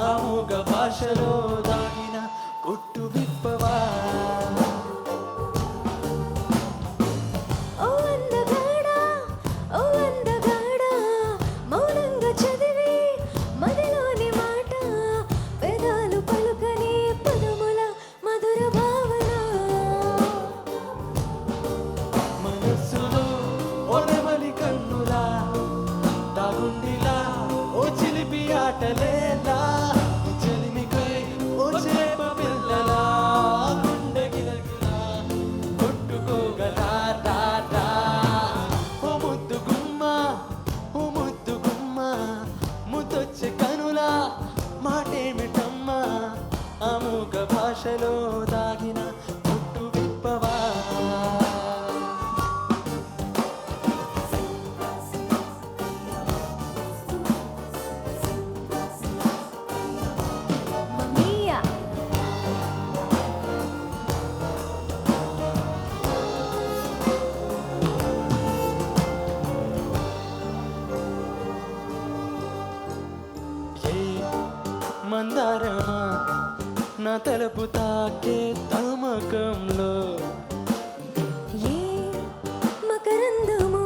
C: Amogha భాషలో దాగిన ఒట్టు విప్పవా
P: మౌనంగా చదివి మదిలోని మాట వేదాలు పలుకని పదముల మధుర భావన
C: మనస్సులో ఒరమలి కన్నులా దాగుండిలా ఓ చిలిపి ఆటలేలా చెలిమికై ఓ చేప పిల్లలా గుండె గిలగిలా కొట్టుకోగలా రా రా ఓ ముద్దు గుమ్మ ముద్దొచ్చే కనులా మాటేమిటమ్మా అమోఘ భాషలో దాగిన ఒట్టు విప్పవా
P: మమ్మీయా
C: మందారమా నా తలుపు తాకే తమకంలో
P: ఏ మకరందము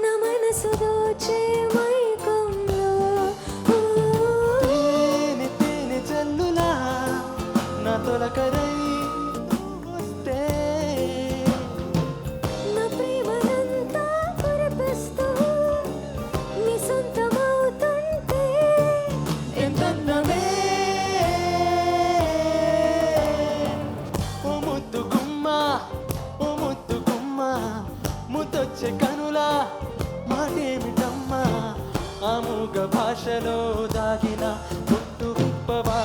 P: నా మనసు దోచే మైకంలో
C: తేనె తేనె జల్లు దాగిన పుట్టు విప్పవా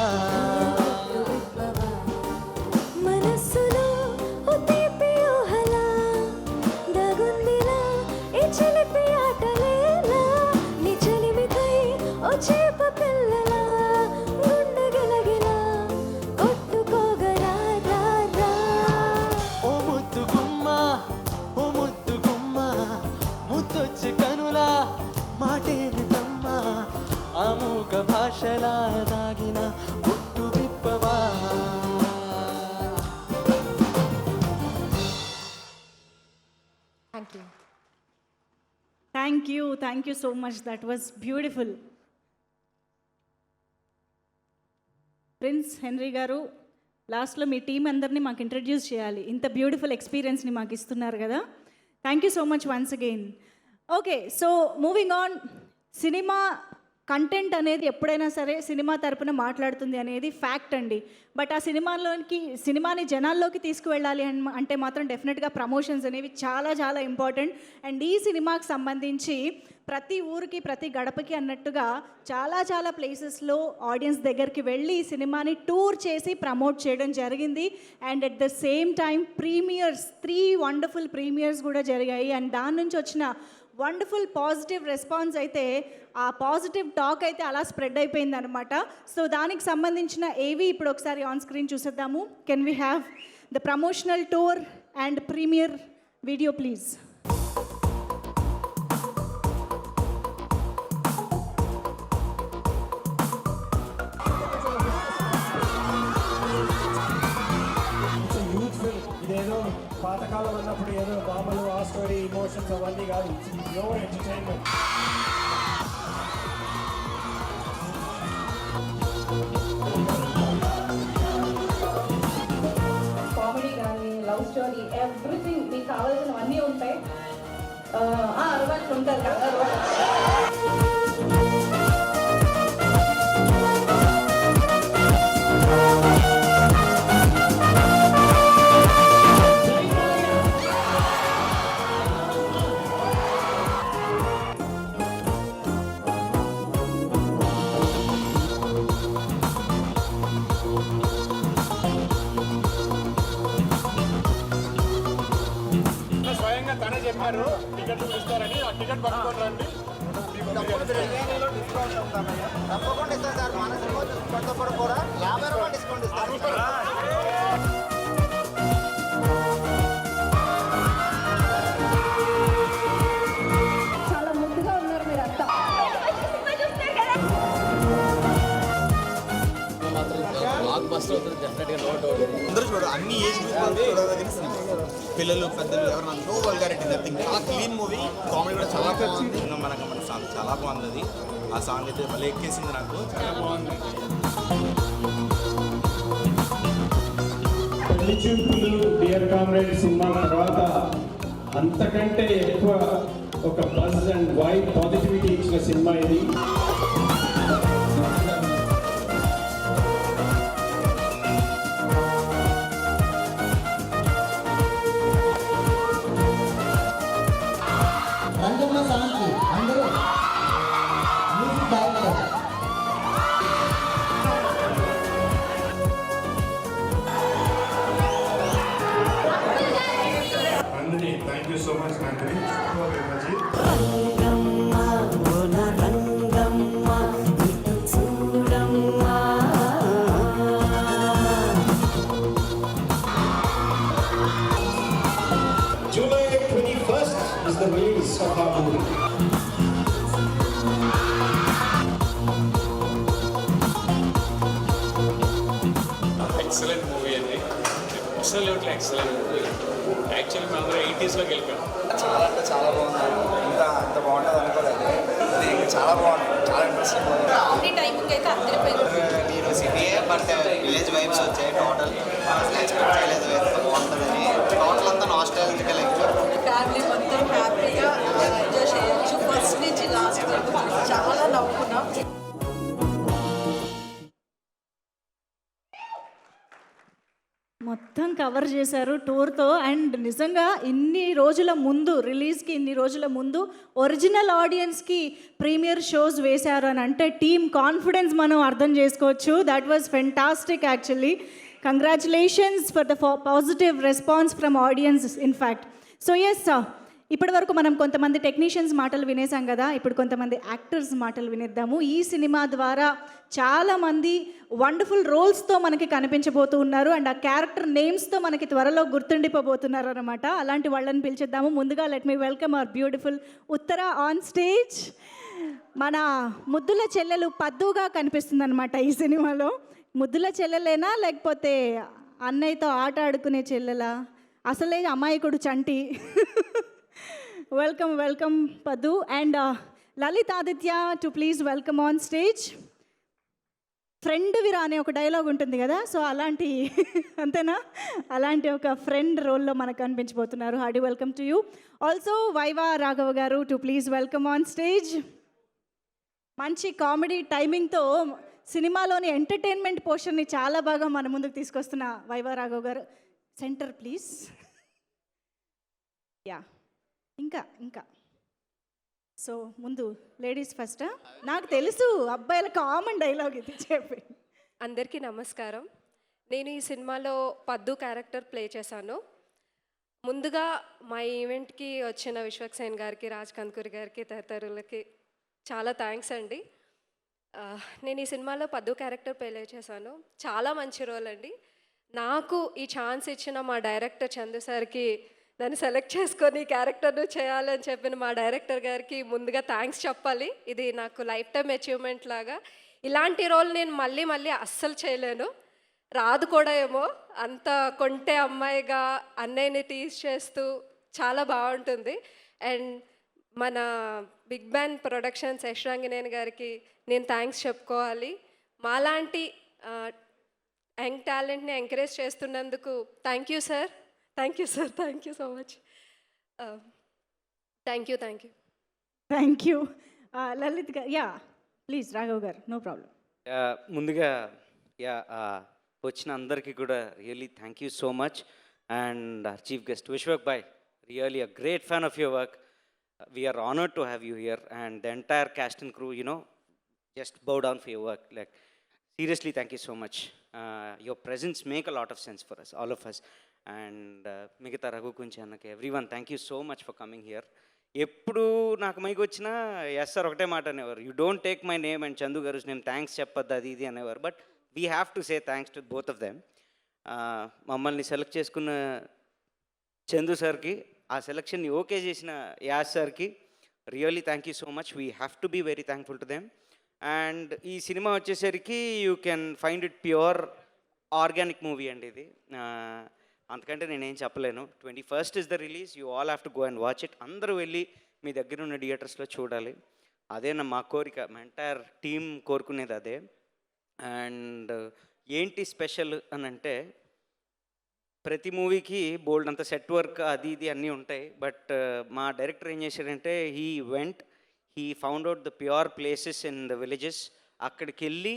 P: మనస్సులో ఓ తీపి ఊహలా దాగుందిలా ఈ చిలిపి ఆటలేలా నీ చెలిమికై ఓ చేప పిల్లలా గుండె గిలగిలా కొట్టుకోగరా రా రా
C: ఓ ముద్దు గుమ్మ ముద్దొచ్చి కనులా మాటేమి తమ్మ అమూక భాషలా దాగిన పుట్టు విప్పవా
A: thank you so much. That was beautiful. Prince Henry garu, లాస్ట్లో మీ టీం అందరినీ మాకు ఇంట్రడ్యూస్ చేయాలి. ఇంత బ్యూటిఫుల్ ఎక్స్పీరియన్స్ని మాకు ఇస్తున్నారు కదా. Thank you so much once again. Okay, so moving on. Cinema content అనేది ఎప్పుడైనా సరే సినిమా తరపున మాట్లాడుతుంది అనేది ఫ్యాక్ట్ అండి. బట్ ఆ సినిమాని జనాల్లోకి తీసుకువెళ్ళాలి అంటే మాత్రం డెఫినెట్గా ప్రమోషన్స్ అనేవి చాలా చాలా ఇంపార్టెంట్. అండ్ ఈ సినిమాకి సంబంధించి ప్రతి ఊరికి ప్రతి గడపకి అన్నట్టుగా చాలా చాలా ప్లేసెస్లో ఆడియన్స్ దగ్గరికి వెళ్ళి ఈ సినిమాని టూర్ చేసి ప్రమోట్ చేయడం జరిగింది. And at the same time premieres 3 wonderful premieres కూడా జరిగాయి. అండ్ దాని నుంచి వచ్చిన వండర్ఫుల్ పాజిటివ్ రెస్పాన్స్ అయితే, ఆ పాజిటివ్ టాక్ అయితే అలా స్ప్రెడ్ అయిపోయింది అనమాట. సో దానికి సంబంధించిన ఏవి ఇప్పుడు ఒకసారి ఆన్ స్క్రీన్ చూసేద్దాము. Can we have the promotional tour and premiere video please?
Q: ఇదేదో పాతకాలం అన్నప్పుడు ఏదో బాంబులు ఆ స్టోరీ ఇమోషన్స్ అవన్నీ కాదు. Pure entertainment.
A: కామెడీ కానీ లవ్ స్టోరీ ఎవ్రీథింగ్ మీకు కావాల్సినవన్నీ ఉంటాయి. అరవాళ్ళు ఉంటారు కదా.
Q: స్వయంగా తనే చెప్పారు టికెట్లు ఇస్తారని. ఆ టికెట్ పట్టుకొని రండి. డిస్కౌంట్ తప్పకుండా ఇస్తాను సార్. మన సినిమా చూసి కూడా 50 రూపాయలు డిస్కౌంట్ ఇస్తారు.
A: చాలా ముద్దుగా ఉన్నారు మీరంతా.
R: అందరూ చూడ అన్ని ఏజ్ గ్రూప్ చూడదగిన సినిమా. పిల్లలు పెద్దలు ఎవరైనా నో వల్గారిటీ నథింగ్. చాలా క్లీన్ మూవీ. కామెడీ కూడా చాలా బాగుంది. మన సాంగ్ చాలా బాగుంది. అది ఆ సాంగ్ అయితే మళ్ళీ ఎక్కేసింది నాకు. చాలా బాగుంది.
Q: పెళ్లి చూపులు డియర్ కామ్రేడ్ సినిమా తర్వాత అంతకంటే ఎక్కువ ఒక బజ్ అండ్ వైబ్ పాజిటివిటీ ఇచ్చిన సినిమా ఇది.
J: Nandini, thank you so much Nandini.
Q: July 21st is the release of our movie.
S: Excellent movie అండి. Absolutely excellent movie. యాక్చువల్లీ మేము అందరూ 80sలోకి వెళ్ళిపోయాం.
R: చాలా అంటే చాలా బాగుంది. అంత బాగుంటుంది అనుకోలేదు. అది చాలా బాగుంది. చాలా ఇంట్రెస్టింగ్ బాగుంది.
A: టైమింగ్ అయితే అద్దరిపోయింది.
R: నేను సిటీయే బట్ విలేజ్ వైబ్స్ వచ్చాయి. టోటల్ ఎక్స్పెక్ట్ చేయలేదు బాగుంటుందని. టోటల్ అంతా నాస్టాలజికల్
A: ఫ్యామిలీ మొత్తం హ్యాపీగా ఎంజాయ్ చేయొచ్చు. ఫస్ట్ నుంచి లాస్ట్ వరకు చాలా నవ్వుకున్నాం. మొత్తం కవర్ చేశారు టూర్తో. అండ్ నిజంగా ఇన్ని రోజుల ముందు రిలీజ్కి ఇన్ని రోజుల ముందు ఒరిజినల్ ఆడియన్స్కి ప్రీమియర్ షోస్ వేశారు అని అంటే టీమ్ కాన్ఫిడెన్స్ మనం అర్థం చేసుకోవచ్చు. That was fantastic actually. Congratulations for the positive response from audience in fact. So yes, ఇప్పటి వరకు మనం కొంతమంది టెక్నీషియన్స్ మాటలు వినేసాం కదా, ఇప్పుడు కొంతమంది యాక్టర్స్ మాటలు వినేద్దాము. ఈ సినిమా ద్వారా చాలామంది వండర్ఫుల్ రోల్స్తో మనకి కనిపించబోతూ ఉన్నారు అండ్ ఆ క్యారెక్టర్ నేమ్స్తో మనకి త్వరలో గుర్తుండిపోబోతున్నారు అనమాట. అలాంటి వాళ్ళని పిలిచేద్దాము. ముందుగా let me welcome our beautiful Uttara on stage. మన ముద్దుల చెల్లెలు పద్దుగా కనిపిస్తుంది అనమాట ఈ సినిమాలో. ముద్దుల చెల్లెలేనా లేకపోతే అన్నయ్యతో ఆట ఆడుకునే చెల్లెలా? అసలే అమాయకుడు Chanti. Welcome welcome Paddu. And Lalit Aditya too please welcome on stage. Friend విరా అనే ఒక డైలాగ్ ఉంటుంది కదా, సో అలాంటి అంతేనా, అలాంటి ఒక ఫ్రెండ్ రోల్లో మనకు కనిపించబోతున్నారు. Hearty welcome to you. Also Viva Raghava garu to please welcome on stage. మంచి కామెడీ టైమింగ్తో సినిమాలోని ఎంటర్టైన్మెంట్ పోర్షన్ని చాలా బాగా మన ముందుకు తీసుకొస్తున్న వైవా రాఘవ్ గారు. Centre please. యా, ఇంకా సో ముందు లేడీస్ ఫస్టా? నాకు తెలుసు అబ్బాయిల కామన్ డైలాగ్ ఇది, చెప్పి.
T: అందరికీ నమస్కారం. నేను ఈ సినిమాలో పద్దు క్యారెక్టర్ ప్లే చేశాను. ముందుగా మా ఈవెంట్కి వచ్చిన విశ్వక్సేన్ గారికి, రాజ్ కందుకూరి గారికి, తదితరులకి చాలా థ్యాంక్స్ అండి. నేను ఈ సినిమాలో పద్దు క్యారెక్టర్ ప్లే చేశాను. చాలా మంచి రోల్ అండి. నాకు ఈ ఛాన్స్ ఇచ్చిన మా డైరెక్టర్ చందు సార్కి, నన్ను సెలెక్ట్ చేసుకొని క్యారెక్టర్ను చేయాలని చెప్పిన మా డైరెక్టర్ గారికి ముందుగా థ్యాంక్స్ చెప్పాలి. ఇది నాకు లైఫ్ టైం అచీవ్మెంట్ లాగా. ఇలాంటి రోల్ నేను మళ్ళీ అస్సలు చేయలేను, రాదు కూడా ఏమో. అంత కొంటే అమ్మాయిగా అన్నయ్యని టీజ్ చేస్తూ చాలా బాగుంటుంది. అండ్ మన బిగ్ బ్యాన్ ప్రొడక్షన్స్ యశ్రంగినేని గారికి నేను థ్యాంక్స్ చెప్పుకోవాలి. మాలాంటి యంగ్ టాలెంట్ని ఎంకరేజ్ చేస్తున్నందుకు thank you sir. Thank you sir. Thank you so much. Thank you. Lalit గారు, యా ప్లీజ్. రాఘవ్ గారు, నో ప్రాబ్లం.
U: ముందుగా వచ్చిన అందరికీ కూడా really thank you so much. And chief guest Vishwak భాయ్, really a great fan of your work. We're honored to have you here and the entire cast and crew, just bow down for your work. Like, seriously, thank you so much. Your presence make a lot of sense for us, all of us. And మిగతా రఘు కుంచి అన్నకి, everyone, thank you so much for coming here. ఎప్పుడు నాకు మైకి వచ్చినా S sir ఒకటే మాట అనేవారు, you don't take my name and Chandu garu name thanks చెప్పొద్దు అది ఇది అనేవారు. But we have to say thanks to both of them. మమ్మల్ని సెలెక్ట్ చేసుకున్న చందు సార్కి, ఆ సెలెక్షన్ని ఓకే చేసిన యాస్ సార్కి really thank you so much. We have to be very thankful to them. And ఈ సినిమా వచ్చేసరికి you can find it pure organic movie అండి ఇది. అంతకంటే నేనేం చెప్పలేను. 21st is the release. You all have to go and watch it. అందరూ వెళ్ళి మీ దగ్గర ఉన్న థియేటర్స్లో చూడాలి. అదే మా కోరిక, మా ఎంటైర్ టీమ్ కోరుకునేది అదే. అండ్ ఏంటి స్పెషల్ అని అంటే, ప్రతి మూవీకి బోల్డ్ అంత సెట్ వర్క్ అది ఇది అన్నీ ఉంటాయి. బట్ మా డైరెక్టర్ ఏం చేశాడంటే, he found out the pure places in the villages. అక్కడికి వెళ్ళి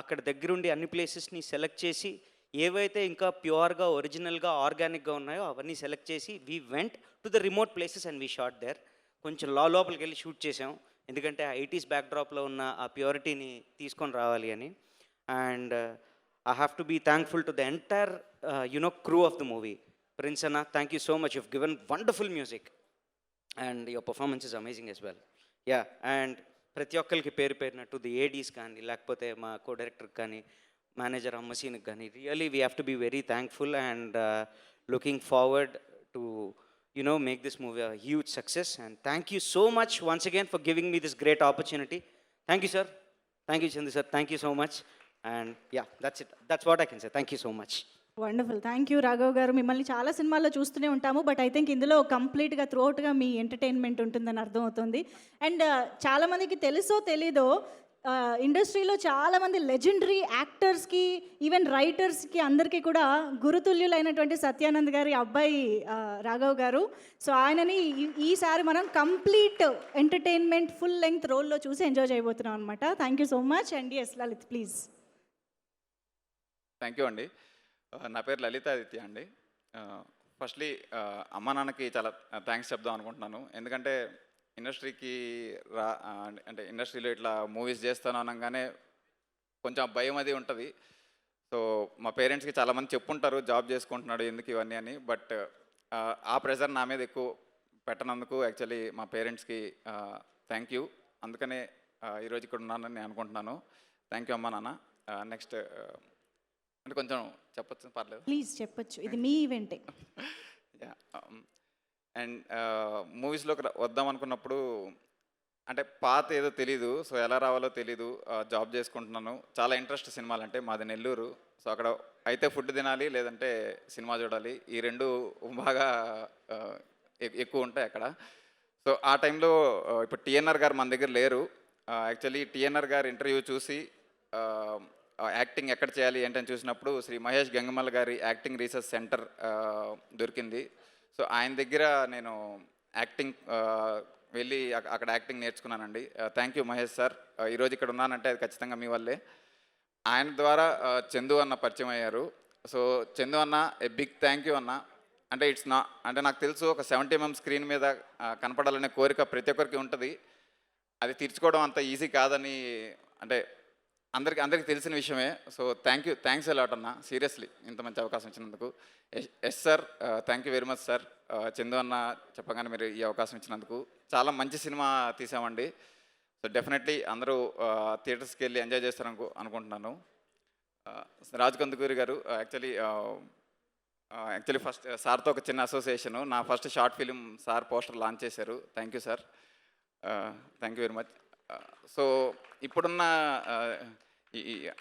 U: అక్కడ దగ్గరుండి అన్ని ప్లేసెస్ని సెలెక్ట్ చేసి, ఏవైతే ఇంకా ప్యూర్గా ఒరిజినల్గా ఆర్గానిక్గా ఉన్నాయో అవన్నీ సెలెక్ట్ చేసి we went to the remote places and we shot there. కొంచెం లోపలికి వెళ్ళి షూట్ చేసాం, ఎందుకంటే ఆ 80s బ్యాక్డ్రాప్లో ఉన్న ఆ ప్యూరిటీని తీసుకొని రావాలి అని. And I have to be thankful to the entire crew of the movie. Prince అన్న, thank you so much. You've given wonderful music and your performance is amazing as well. Yeah, and ప్రతి ఒక్కరికి పేరునట్టు the Aedes కానీ, లేకపోతే మా కో డైరెక్టర్కి కానీ, manager అమ్మసీన్కి కానీ, really we have to be very thankful and looking forward to make this movie a huge success. And thank you so much once again for giving me this great opportunity. Thank you, sir. Thank you, Chandu sir. Thank you so much. And yeah, that's it. That's what I can say. Thank you so much.
A: Wonderful. Thank you Raghav గారు. మిమ్మల్ని చాలా సినిమాల్లో చూస్తూనే ఉంటాము, but I think ఇందులో కంప్లీట్గా త్రూఅవుట్గా మీ entertainment ఉంటుందని అర్థమవుతుంది. అండ్ చాలామందికి తెలుసో తెలీదో, ఇండస్ట్రీలో చాలామంది లెజెండరీ యాక్టర్స్కి, ఈవెన్ రైటర్స్కి అందరికీ కూడా గురుతుల్యులైనటువంటి సత్యానంద్ గారి అబ్బాయి రాఘవ్ గారు. సో ఆయనని ఈసారి మనం కంప్లీట్ ఎంటర్టైన్మెంట్ ఫుల్ లెంగ్త్ రోల్లో చూసి ఎంజాయ్ చేయబోతున్నాం అనమాట. Thank you so much. And yes Lalith please.
V: Thank you అండి.
B: నా పేరు లలితాదిత్య అండి. ఫస్ట్లీ అమ్మా నాన్నకి చాలా థ్యాంక్స్ చెప్దాం అనుకుంటున్నాను. ఎందుకంటే ఇండస్ట్రీకి అంటే ఇండస్ట్రీలో ఇట్లా మూవీస్ చేస్తాను అనగానే కొంచెం భయం అది ఉంటుంది. సో మా పేరెంట్స్కి చాలామంది చెప్పుంటారు జాబ్ చేసుకుంటున్నాడు ఎందుకు ఇవన్నీ అని. బట్ ఆ ప్రెజర్ నా మీద ఎక్కువ పెట్టనందుకు యాక్చువల్లీ మా పేరెంట్స్కి థ్యాంక్ యూ. అందుకనే ఈరోజు ఇక్కడ ఉన్నానని నేను అనుకుంటున్నాను. థ్యాంక్ యూ అమ్మా నాన్న. నెక్స్ట్ అంటే కొంచెం చెప్పచ్చు, పర్లేదు?
A: ప్లీజ్ చెప్పచ్చు, ఇది మీ ఈవెంటే.
B: అండ్ మూవీస్లోకి వద్దాం అనుకున్నప్పుడు అంటే పాత ఏదో తెలీదు, సో ఎలా రావాలో తెలీదు. జాబ్ చేసుకుంటున్నాను, చాలా ఇంట్రెస్ట్ సినిమాలు అంటే. మాది నెల్లూరు, సో అక్కడ అయితే ఫుడ్ తినాలి లేదంటే సినిమా చూడాలి, ఈ రెండు బాగా ఎక్కువ ఉంటాయి అక్కడ. సో ఆ టైంలో ఇప్పుడు టీఎన్ఆర్ గారు మన దగ్గర లేరు. యాక్చువల్లీ టీఎన్ఆర్ గారు ఇంటర్వ్యూ చూసి యాక్టింగ్ ఎక్కడ చేయాలి ఏంటని చూసినప్పుడు శ్రీ మహేష్ గంగమల్ గారి యాక్టింగ్ రీసెర్చ్ సెంటర్ దొరికింది. సో ఆయన దగ్గర నేను యాక్టింగ్ వెళ్ళి అక్కడ యాక్టింగ్ నేర్చుకున్నానండి. Thank you Mahesh sir. ఈరోజు ఇక్కడ ఉన్నానంటే అది ఖచ్చితంగా మీ వల్లే. ఆయన ద్వారా చందు అన్న పరిచయం అయ్యారు. సో చందు అన్న ఏ బిగ్ థ్యాంక్ యూ అన్న. అంటే ఇట్స్ నా అంటే నాకు తెలుసు ఒక 70mm స్క్రీన్ మీద కనపడాలనే కోరిక ప్రతి ఒక్కరికి ఉంటుంది. అది తీర్చుకోవడం అంత ఈజీ కాదని అంటే అందరికీ తెలిసిన విషయమే. సో థ్యాంక్స్ అలాట్ అన్న, సీరియస్లీ ఇంత మంచి అవకాశం ఇచ్చినందుకు. Yes sir, thank you very much sir. Chandu అన్న చెప్పగానే మీరు ఈ అవకాశం ఇచ్చినందుకు. చాలా మంచి సినిమా తీసామండి. సో డెఫినెట్లీ అందరూ థియేటర్స్కి వెళ్ళి ఎంజాయ్ చేస్తారని అనుకుంటున్నాను. రాజ్ కందుకూరి గారు యాక్చువల్లీ ఫస్ట్ సార్తో ఒక చిన్న అసోసియేషను. నా first short film sir poster launch చేశారు. Thank you sir, thank you very much. So ఇప్పుడున్న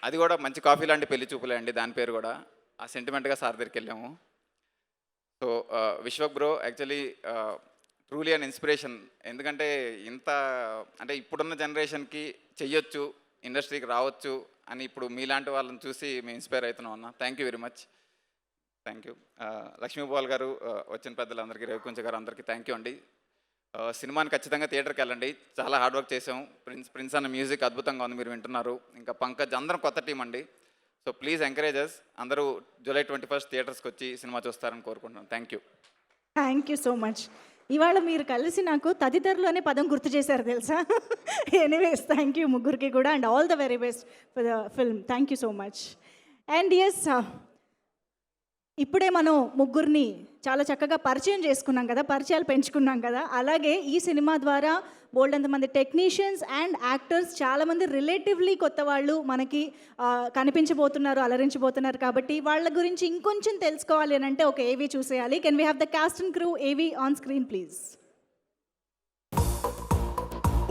B: అది కూడా మంచి కాఫీ లాంటి పెళ్లి చూపులే అండి, దాని పేరు కూడా. ఆ సెంటిమెంట్గా సార్ దగ్గరికి వెళ్ళాము. So Vishwak bro actually truly an inspiration. ఎందుకంటే ఇంత అంటే ఇప్పుడున్న జనరేషన్కి చెయ్యొచ్చు, ఇండస్ట్రీకి రావచ్చు అని ఇప్పుడు మీలాంటి వాళ్ళని చూసి మేము ఇన్స్పైర్ అవుతున్నాం అన్న. Thank you very much, thank you. Lakshmipal garu, వచ్చిన పెద్దలందరికీ, రవికుంచ గారు అందరికీ థ్యాంక్ యూ అండి. సినిమాని ఖచ్చితంగా థియేటర్కి వెళ్ళండి, చాలా హార్డ్ వర్క్ చేసాం. ప్రిన్స్ అన్న మ్యూజిక్ అద్భుతంగా ఉంది, మీరు వింటున్నారు. ఇంకా పంకజ్, అందరం కొత్త టీం అండి. So please encourages. అందరూ July 21 థియేటర్స్కి వచ్చి సినిమా చూస్తారని కోరుకుంటున్నాను. Thank you
A: so much. ఇవాళ మీరు కలిసి నాకు తదితరులోనే పదం గుర్తు చేశారు తెలుసా. ఎనీవేస్ థ్యాంక్ యూ ముగ్గురికి కూడా, and all the very best for the film. Thank you so much. And yes, ఇప్పుడే మనం ముగ్గురిని చాలా చక్కగా పరిచయం చేసుకున్నాం కదా, పరిచయాలు పెంచుకున్నాం కదా. అలాగే ఈ సినిమా ద్వారా బోల్డంతమంది టెక్నీషియన్స్ అండ్ యాక్టర్స్, చాలామంది రిలేటివ్లీ కొత్త వాళ్ళు మనకి కనిపించబోతున్నారు, అలరించబోతున్నారు. కాబట్టి వాళ్ళ గురించి ఇంకొంచెం తెలుసుకోవాలి అని అంటే ఒక ఏవీ చూసేయాలి. Can we have the cast and crew AV on screen please?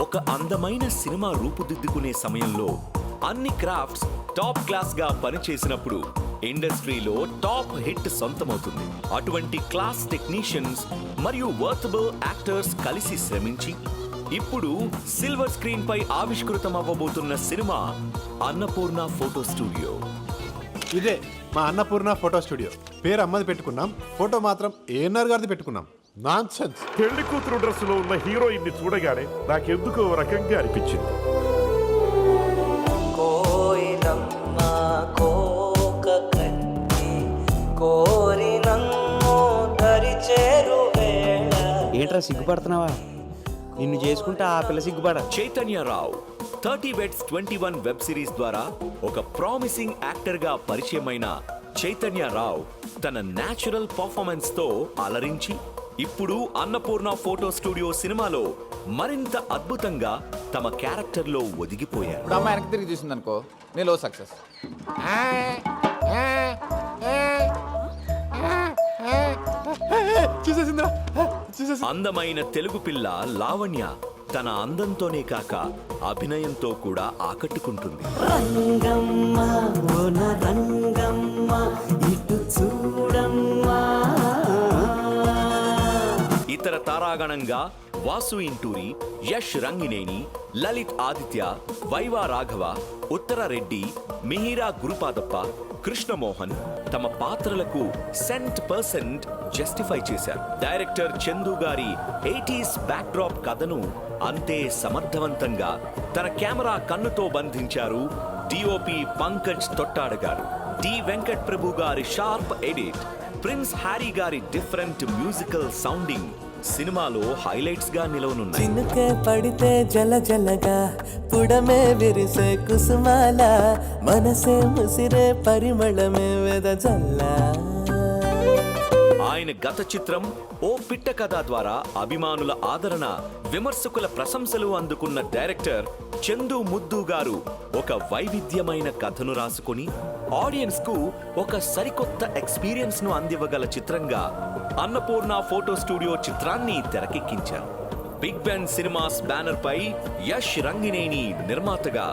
V: ఒక అందమైన సినిమా రూపుదిద్దుకునే సమయంలో అన్ని క్రాఫ్ట్స్ టాప్ క్లాస్గా పనిచేసినప్పుడు ఇండస్ట్రీలో టాప్ హిట్ సొంతమవుతుంది. అటువంటి క్లాస్ టెక్నీషియన్స్ మరియు వర్తబుల్ యాక్టర్స్ కలిసి శ్రమించి ఇప్పుడు సిల్వర్ స్క్రీన్ పై ఆవిష్కృతం అవ్వబోతున్న సినిమా అన్నపూర్ణ ఫోటో స్టూడియో.
W: ఇదే మా అన్నపూర్ణ ఫోటో స్టూడియో. పేరు అమ్మది పెట్టుకున్నాం, ఫోటో మాత్రం ఏఎన్ఆర్ గారిది పెట్టుకున్నాం. Non sense.
X: పెళ్లి కూతురు డ్రెస్ లో ఉన్న హీరోయిన్ ని చూడగానే నాకెందుకో రకంగా అనిపించింది.
U: ఏంట్రా సిగ్గుపడుతున్నావా? నిన్ను చేసుకుంటే ఆ పిల్ల సిగ్గుపడ.
V: చైతన్యరావు 30 Bets 21 వెబ్ సిరీస్ ద్వారా ఒక ప్రామిసింగ్ యాక్టర్ గా పరిచయమైన చైతన్యరావు తన న్యాచురల్ పర్ఫార్మెన్స్ తో అలరించి ఇప్పుడు అన్నపూర్ణ ఫోటో స్టూడియో సినిమాలో మరింత అద్భుతంగా తమ క్యారెక్టర్ లో ఒదిగిపోయారు.
Y: ఇప్పుడు అమ్మాయి వెనక్కి తిరిగి చూసింది అనుకో, నేను సక్సెస్.
V: అందమైన తెలుగు పిల్ల లావణ్య తన అందంతోనే కాక అభినయంతో కూడా ఆకట్టుకుంటుంది. ఇతర తారాగణంగా వాసు ఇంటూరి, యష్ రంగినేని, లలిత్ ఆదిత్య, వైవా రాఘవ, ఉత్తర రెడ్డి, మిహిరా గురుపాదప్ప, కృష్ణమోహన్ తమ పాత్రలకు 100% జస్టిఫై చేశారు. డైరెక్టర్ చందు గారి 80s బ్యాక్డ్రాప్ కథను అంతే సమర్థవంతంగా తన కెమెరా కన్నుతో బంధించారు డిఓపి పంకజ్ తొట్టాడ గారు. డి వెంకట్ ప్రభు గారి షార్ప్ ఎడిట్, ప్రిన్స్ హ్యారీ గారి డిఫరెంట్ మ్యూజికల్ సౌండింగ్ సినిమాలో హైలైట్స్ గా నిలవనున్నాయి.
C: చినుకే పడితే జల జలగా పుడమే విరిసే కుసుమాల మనసే ముసిరే పరిమళమే వెదజల్లా.
V: ఆయన గత చిత్రం ఓ పిట్ట కథ ద్వారా అభిమానుల ఆదరణ, విమర్శకుల ప్రశంసలు అందుకున్న డైరెక్టర్ చందు ముద్దు గారు ఒక వైవిధ్యమైన కథను రాసుకొని ఆడియన్స్ కు ఒక సరికొత్త ఎక్స్పీరియన్స్ ను అందివ్వగల చిత్రంగా అన్నపూర్ణ ఫోటో స్టూడియో చిత్రాన్ని తెరకెక్కించారు. బిగ్ బెన్ సినిమాస్ బ్యానర్ పై యష్ రంగినేని నిర్మాతగా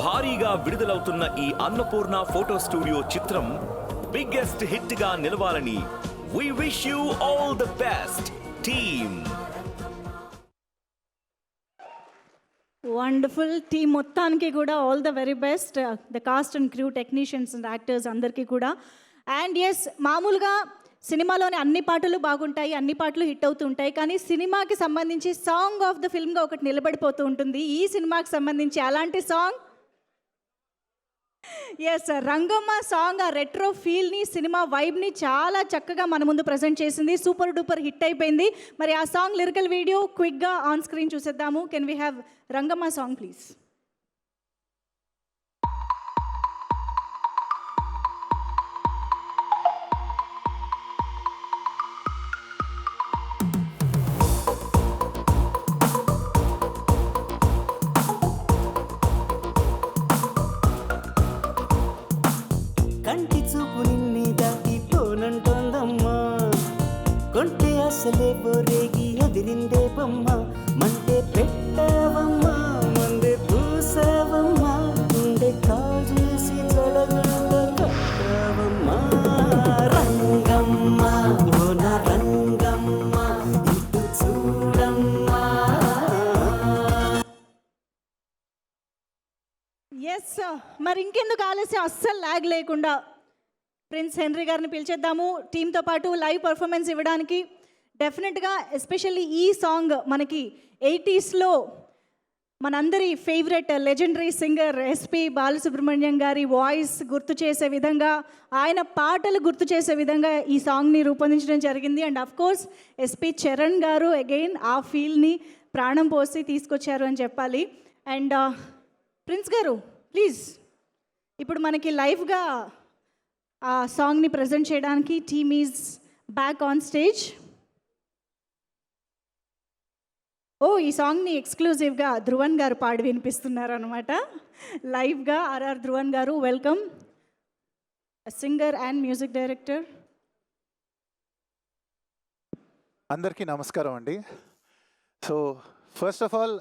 V: భారీగా విడుదలవుతున్న ఈ అన్నపూర్ణ ఫోటో స్టూడియో చిత్రం బిగ్గెస్ట్ హిట్ గా నిలవాలని we wish you all the best team.
A: Wonderful team మొత్తానికి కూడా all the very best, the cast and crew, technicians and actors అందరికీ కూడా. అండ్ ఎస్, మామూలుగా సినిమాలోని అన్ని పాటలు బాగుంటాయి, అన్ని పాటలు హిట్ అవుతూ ఉంటాయి, కానీ సినిమాకి సంబంధించి సాంగ్ ఆఫ్ ద ఫిల్మ్గా ఒకటి నిలబడిపోతూ ఉంటుంది. ఈ సినిమాకి సంబంధించి అలాంటి సాంగ్ ఎస్, రంగమ్మ సాంగ్ ఆ రెట్రో ఫీల్ని, సినిమా వైబ్ని చాలా చక్కగా మన ముందు ప్రజెంట్ చేసింది. సూపర్ డూపర్ హిట్ అయిపోయింది. మరి ఆ సాంగ్ లిరికల్ వీడియో క్విక్గా ఆన్ స్క్రీన్ చూసేద్దాము. Can we have Rangamma song please?
C: కంటి చూపు నిన్నే దాటిపోనంటోందమ్మా, కొంటే అసలే బోరేగి ఎదిరిందే బొమ్మ, మంటే పెట్టావమ్మా, మందే పూసావమ్మా, గుండె కాజేసి జడగంట కట్టావమ్మా. రంగమ్మ ఓ నా రంగమ్మ ఇటు చూడమ్మా.
A: ఎస్, మరి ఇంకెందుకు ఆలస్యం, అస్సలు ల్యాగ్ లేకుండా ప్రిన్స్ హెన్రీ గారిని పిలిచేద్దాము టీంతో పాటు లైవ్ పర్ఫార్మెన్స్ ఇవ్వడానికి. డెఫినెట్గా ఎస్పెషల్లీ ఈ సాంగ్ మనకి 80స్లో మనందరి favourite legendary singer SP Balasubrahmanyam గారి వాయిస్ గుర్తు చేసే విధంగా, ఆయన పాటలు గుర్తు చేసే విధంగా ఈ సాంగ్ని రూపొందించడం జరిగింది. And of course SP Charan గారు అగైన్ ఆ ఫీల్ని ప్రాణం పోసి తీసుకొచ్చారు అని చెప్పాలి. అండ్ ప్రిన్స్ గారు ప్లీజ్, ఇప్పుడు మనకి లైవ్గా ఆ సాంగ్ని ప్రజెంట్ చేయడానికి team is back on stage. ఓ, ఈ సాంగ్ని ఎక్స్క్లూజివ్గా ధ్రువన్ గారు పాడి వినిపిస్తున్నారు అనమాట లైవ్గా. RR Dhruvan garu, welcome, singer and music director.
F: అందరికీ నమస్కారం అండి. So first of all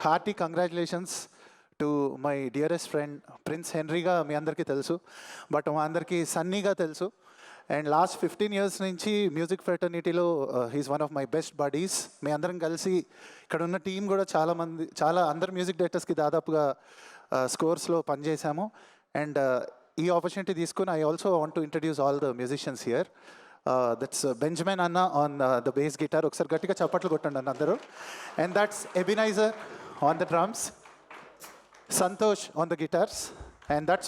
F: hearty congratulations to my dearest friend Prince హెన్రీగా మీ అందరికీ తెలుసు, బట్ మా అందరికీ సన్నీగా తెలుసు. అండ్ లాస్ట్ 15 years నుంచి మ్యూజిక్ ఫ్రెటర్నిటీలో he's one of my best buddies. మీ అందరం కలిసి ఇక్కడ ఉన్న టీం కూడా అందరు మ్యూజిక్ డైరెక్టర్స్కి దాదాపుగా స్కోర్స్లో పనిచేశాము. అండ్ ఈ ఆపర్చునిటీ తీసుకుని I also want to introduce all the musicians here. That's Benjamin అన్న ఆన్ ద బేస్ గిటార్, ఒకసారి గట్టిగా చప్పట్లు కొట్టండి అన్న అందరూ. And that's Ebenezer on the drums, Santosh on the guitars, and that's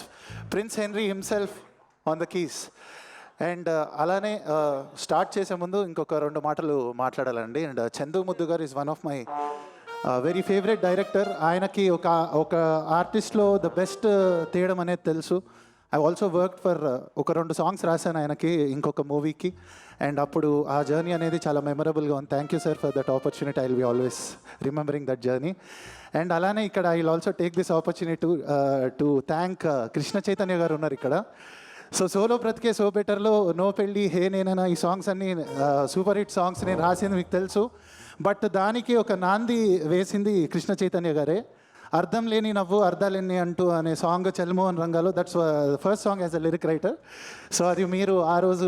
F: Prince Henry himself on the keys. And అలానే start చేసే ముందు ఇంకొక 2 మాటలు మాట్లాడాలండి. అండ్ చందు ముద్దు గారు is one of my very favourite director. ఆయనకి ఒక ఆర్టిస్ట్లో ద బెస్ట్ తీయడం అనేది తెలుసు. ఐ ఆల్సో వర్క్ ఫర్ ఒక 2 songs రాశాను ఆయనకి ఇంకొక మూవీకి. అండ్ అప్పుడు ఆ జర్నీ అనేది చాలా మెమరబుల్గా ఉంది. Thank you sir for that opportunity. I will be always remembering that journey. And అలానే ఇక్కడ I will also take this opportunity to thank Krishna Chaitanya గారు ఉన్నారు ఇక్కడ. సో సోలో బ్రతికే సో బెటర్లో నో పెళ్ళి, హే నేనైనా, ఈ సాంగ్స్ అన్నీ సూపర్ హిట్ సాంగ్స్ నేను రాసింది మీకు తెలుసు. బట్ దానికి ఒక నాంది వేసింది కృష్ణ చైతన్య గారే. అర్థం లేని నవ్వు అర్థాలేని అంటూ అనే సాంగ్ చల్మోహన్ రంగాలో, that's first song as a lyric writer. So అది మీరు ఆ రోజు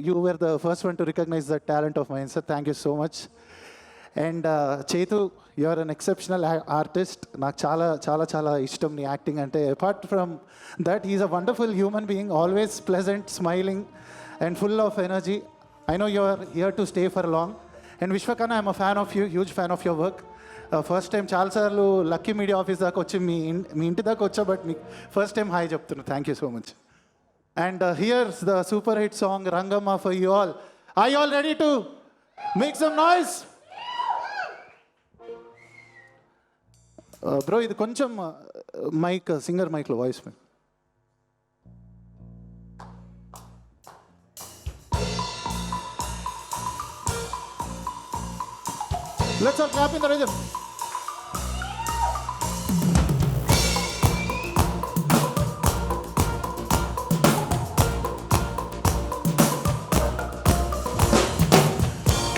F: you were the first one to recognize the talent of mine sir. Thank you so much. And Chetu, you are an exceptional artist. నాకు చాలా చాలా చాలా ఇష్టం నీ యాక్టింగ్ అంటే. Apart from that is a wonderful human being, always pleasant, smiling and full of energy. I know you are here to stay for long. And విశ్వకన్నా, I'm a fan of you, huge fan of your work. First time చాలాసార్లు lucky media office దాకా వచ్చి మీ ఇంటి దాకా వచ్చా, but మీకు first time hi చెప్తున్నాను. Thank you so much. And here's the super hit song Rangamma for you all. Are you all ready to make some noise? Bro, ఇది కొంచెం మైక్ సింగర్ మైక్లో voice. Let's all clap in the rhythm.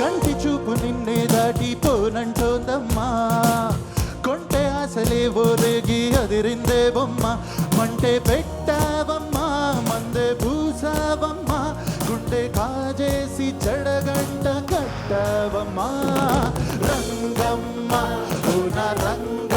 F: కంటి చూపు నిన్నే దాటిపోనంటోందమ్మా, కొంటే ఆశలే ఓరేగి అదిరిందే బొమ్మ, మంటే పెట్టావమ్మా మందే పూసావమ్మా, గుండె కాజేసి చెడగంట కట్టావమ్మా. రంగమ్మ ఓ నా రంగ